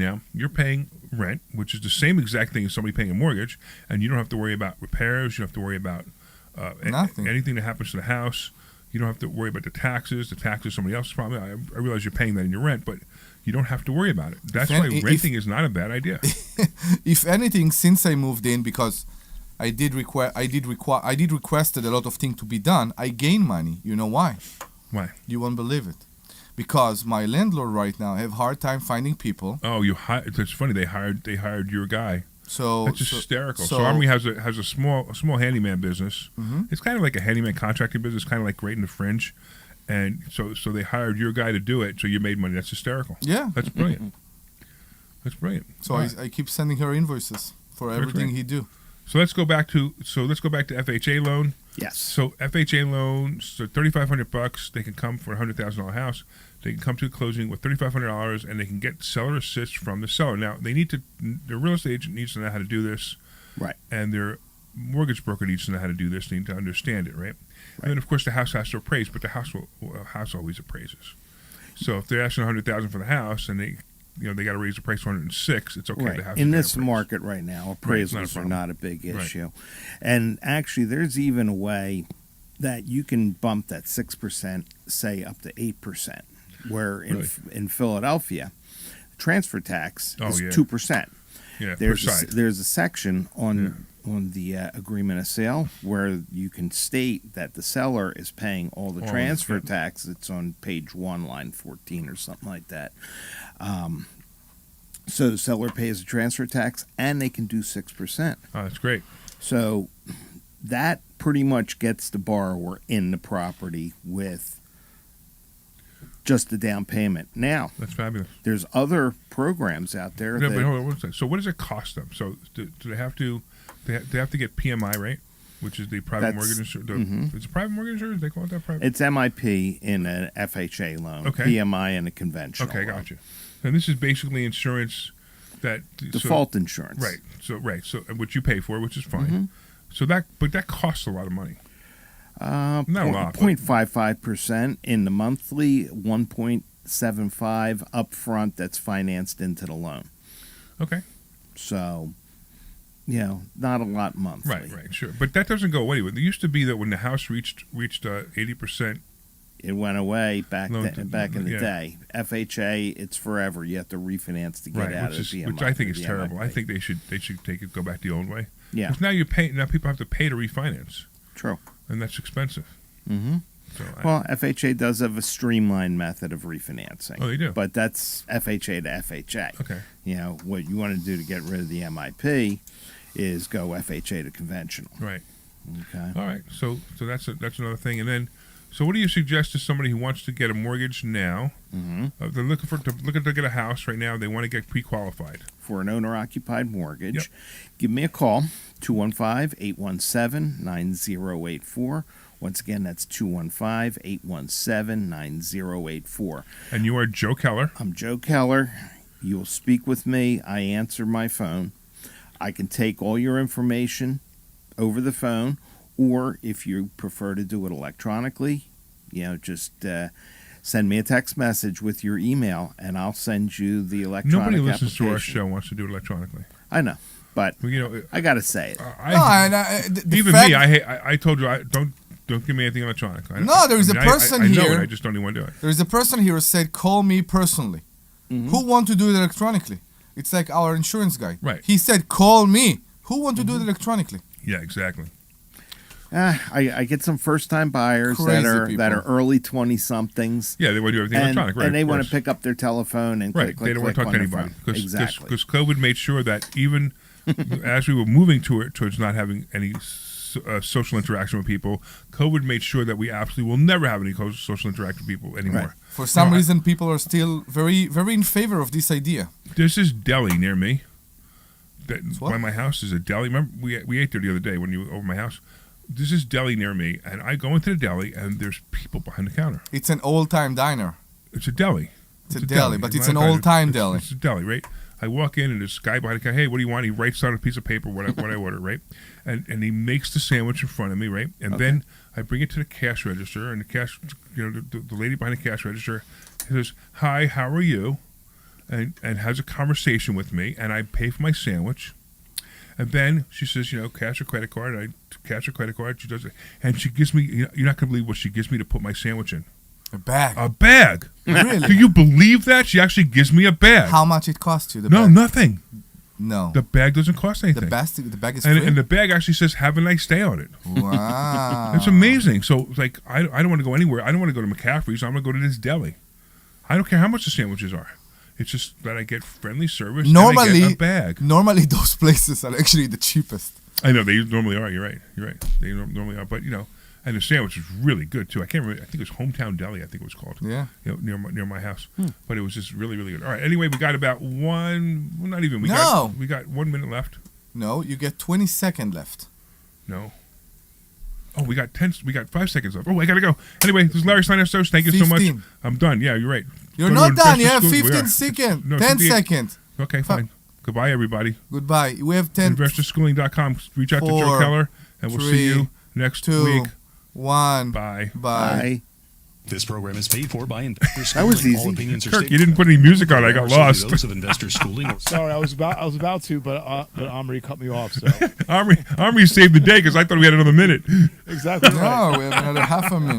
Speaker 3: rent, which is the same exact thing as somebody paying a mortgage, and you don't have to worry about repairs. You don't have to worry about anything that happens to the house. You don't have to worry about the taxes. The taxes somebody else's problem. I realize you're paying that in your rent, but you don't have to worry about it. That's why renting is not a bad idea.
Speaker 4: If anything, since I moved in, because I did requested a lot of things to be done, I gained money. You know why?
Speaker 3: Why?
Speaker 4: You won't believe it. Because my landlord right now have hard time finding people.
Speaker 3: Oh, it's funny. They hired your guy.
Speaker 4: So
Speaker 3: that's hysterical. So Omri has a small handyman business. Mm-hmm. It's kind of like a handyman contracting business, kind of like right in the fringe. And so they hired your guy to do it, so you made money. That's hysterical.
Speaker 4: Yeah.
Speaker 3: That's brilliant. That's brilliant.
Speaker 4: So I keep sending her invoices for everything he do.
Speaker 3: So let's go back to FHA loan.
Speaker 5: Yes.
Speaker 3: So FHA loan, so $3,500, they can come for a $100,000 house. They can come to a closing with $3,500, and they can get seller assist from the seller. Now the real estate agent needs to know how to do this,
Speaker 5: right?
Speaker 3: And their mortgage broker needs to know how to do this. They need to understand it, right? And then, of course, the house has to appraise, but the house always appraises. So if they're asking $100,000 for the house, and they got to raise the price to $106,000, it's okay.
Speaker 5: Right.
Speaker 3: The house
Speaker 5: in this market right now, appraisals are not a big issue. Right. And actually, there's even a way that you can bump that 6%, say, up to 8%, where in Philadelphia, transfer tax is 2%.
Speaker 3: Yeah,
Speaker 5: there's a section on the agreement of sale where you can state that the seller is paying all the transfer tax. It's on page 1, line 14 or something like that. So the seller pays the transfer tax, and they can do 6%.
Speaker 3: Oh, that's great.
Speaker 5: So that pretty much gets the borrower in the property with just the down payment. Now,
Speaker 3: that's fabulous.
Speaker 5: There's other programs out there.
Speaker 3: But hold on one second. So what does it cost them? So do they have to? They have to get PMI, right? Which is the private mortgage insurance. It's a private mortgage insurance. They call it that private.
Speaker 5: It's MIP in an FHA loan.
Speaker 3: Okay.
Speaker 5: PMI in a conventional.
Speaker 3: Okay,
Speaker 5: loan.
Speaker 3: gotcha. And this is basically insurance that
Speaker 5: default insurance.
Speaker 3: Right. So which you pay for, which is fine. Mm-hmm. So that costs a lot of money. Not a lot.
Speaker 5: 0.55% in the monthly, 1.75 upfront. That's financed into the loan.
Speaker 3: Okay.
Speaker 5: So, not a lot monthly.
Speaker 3: Right, sure. But that doesn't go away. It used to be that when the house reached 80%,
Speaker 5: it went away back in the day. FHA, it's forever. You have to refinance to get out of the PMI.
Speaker 3: Which I think is terrible. I think they should go back the old way.
Speaker 5: Yeah.
Speaker 3: Because now people have to pay to refinance.
Speaker 5: True.
Speaker 3: And that's expensive.
Speaker 5: Mm-hmm. So FHA does have a streamlined method of refinancing.
Speaker 3: Oh, they do.
Speaker 5: But that's FHA to FHA.
Speaker 3: Okay.
Speaker 5: What you want to do to get rid of the MIP is go FHA to conventional.
Speaker 3: Right.
Speaker 5: Okay.
Speaker 3: All right. So that's another thing. And then, so what do you suggest to somebody who wants to get a mortgage now?
Speaker 5: Mm-hmm.
Speaker 3: They're looking to get a house right now. They want to get pre-qualified
Speaker 5: for an owner-occupied mortgage.
Speaker 3: Yep.
Speaker 5: Give me a call, 215-817-9084. Once again, that's 215-817-9084.
Speaker 3: And you are Joe Keller.
Speaker 5: I'm Joe Keller. You'll speak with me. I answer my phone. I can take all your information over the phone, or if you prefer to do it electronically, just send me a text message with your email, and I'll send you the electronic
Speaker 3: Nobody listens
Speaker 5: application.
Speaker 3: to our show wants to do it electronically.
Speaker 5: I know. But I gotta say it.
Speaker 3: Even me, I told you don't give me anything electronic.
Speaker 4: There is a person
Speaker 3: I know
Speaker 4: here.
Speaker 3: it, I just don't even want to do it.
Speaker 4: There is a person here who said, "Call me personally." Who want to do it electronically? It's like our insurance guy.
Speaker 3: Right.
Speaker 4: He said, "Call me." Who want to do it electronically?
Speaker 3: Yeah, exactly.
Speaker 5: I get some first-time buyers that are early 20-somethings.
Speaker 3: Yeah, they want to do everything electronic, right?
Speaker 5: And they want to pick up their telephone and click,
Speaker 3: they don't want to talk to anybody.
Speaker 5: Exactly.
Speaker 3: Because COVID made sure that even as we were moving towards not having any social interaction with people, COVID made sure that we absolutely will never have any social interaction with people anymore.
Speaker 4: Right. For some reason, people are still very, very in favor of this idea.
Speaker 3: There's this deli near me. By my house is a deli. Remember, we ate there the other day when you were over my house. There's this deli near me, and I go into the deli, and there's people behind the counter.
Speaker 4: It's an old-time diner.
Speaker 3: It's a deli.
Speaker 4: It's a deli, but it's an old-time deli.
Speaker 3: It's a deli, right? I walk in, and there's a guy behind the counter. Hey, what do you want? He writes down a piece of paper what I order, right? And he makes the sandwich in front of me, right? And then I bring it to the cash register, and the lady behind the cash register says, "Hi, how are you?" And has a conversation with me, and I pay for my sandwich. And then she says, cash or credit card. And I cash or credit card. She does it, and she gives me. You're not gonna believe what she gives me to put my sandwich in.
Speaker 4: A bag.
Speaker 3: A bag.
Speaker 4: Really?
Speaker 3: Do you believe that? She actually gives me a bag.
Speaker 4: How much it costs you?
Speaker 3: No, nothing.
Speaker 4: No.
Speaker 3: The bag doesn't cost anything.
Speaker 4: The bag is free?
Speaker 3: And the bag actually says, "Have a nice day" on it.
Speaker 4: Wow.
Speaker 3: It's amazing. So, like, I don't want to go anywhere. I don't want to go to McCaffrey's. I'm going to go to this deli. I don't care how much the sandwiches are. It's just that I get friendly service and I get a bag.
Speaker 4: Normally, those places are actually the cheapest.
Speaker 3: I know, they normally are. You're right. They normally are. But, and the sandwich was really good, too. I can't remember. I think it was Hometown Deli, I think it was called.
Speaker 4: Yeah.
Speaker 3: Near my house. But it was just really, really good. All right. Anyway, we got about we got 1 minute left.
Speaker 4: No, you get 20 seconds left.
Speaker 3: No. Oh, we got 5 seconds left. Oh, I got to go. Anyway, this is Larry Steinhouse. Thank you
Speaker 4: 15.
Speaker 3: so much. I'm done. Yeah, you're right.
Speaker 4: You're not done. You have 15 seconds.
Speaker 3: No,
Speaker 4: 10 seconds.
Speaker 3: Okay, fine. Goodbye, everybody.
Speaker 4: Goodbye. We have 10.
Speaker 3: InvestorSchooling.com. Reach out to Joe Keller, and we'll see you next week.
Speaker 4: 1.
Speaker 3: Bye.
Speaker 5: Bye.
Speaker 1: This program is paid for by Investor Schooling.
Speaker 5: That was easy.
Speaker 1: All opinions are
Speaker 3: Kirk, you didn't put any music on. I got lost.
Speaker 1: Those of Investor Schooling.
Speaker 6: Sorry, I was about to, but Omri cut me off. So
Speaker 3: Omri saved the day because I thought we had another minute.
Speaker 6: Exactly.
Speaker 4: No, we have another half a minute.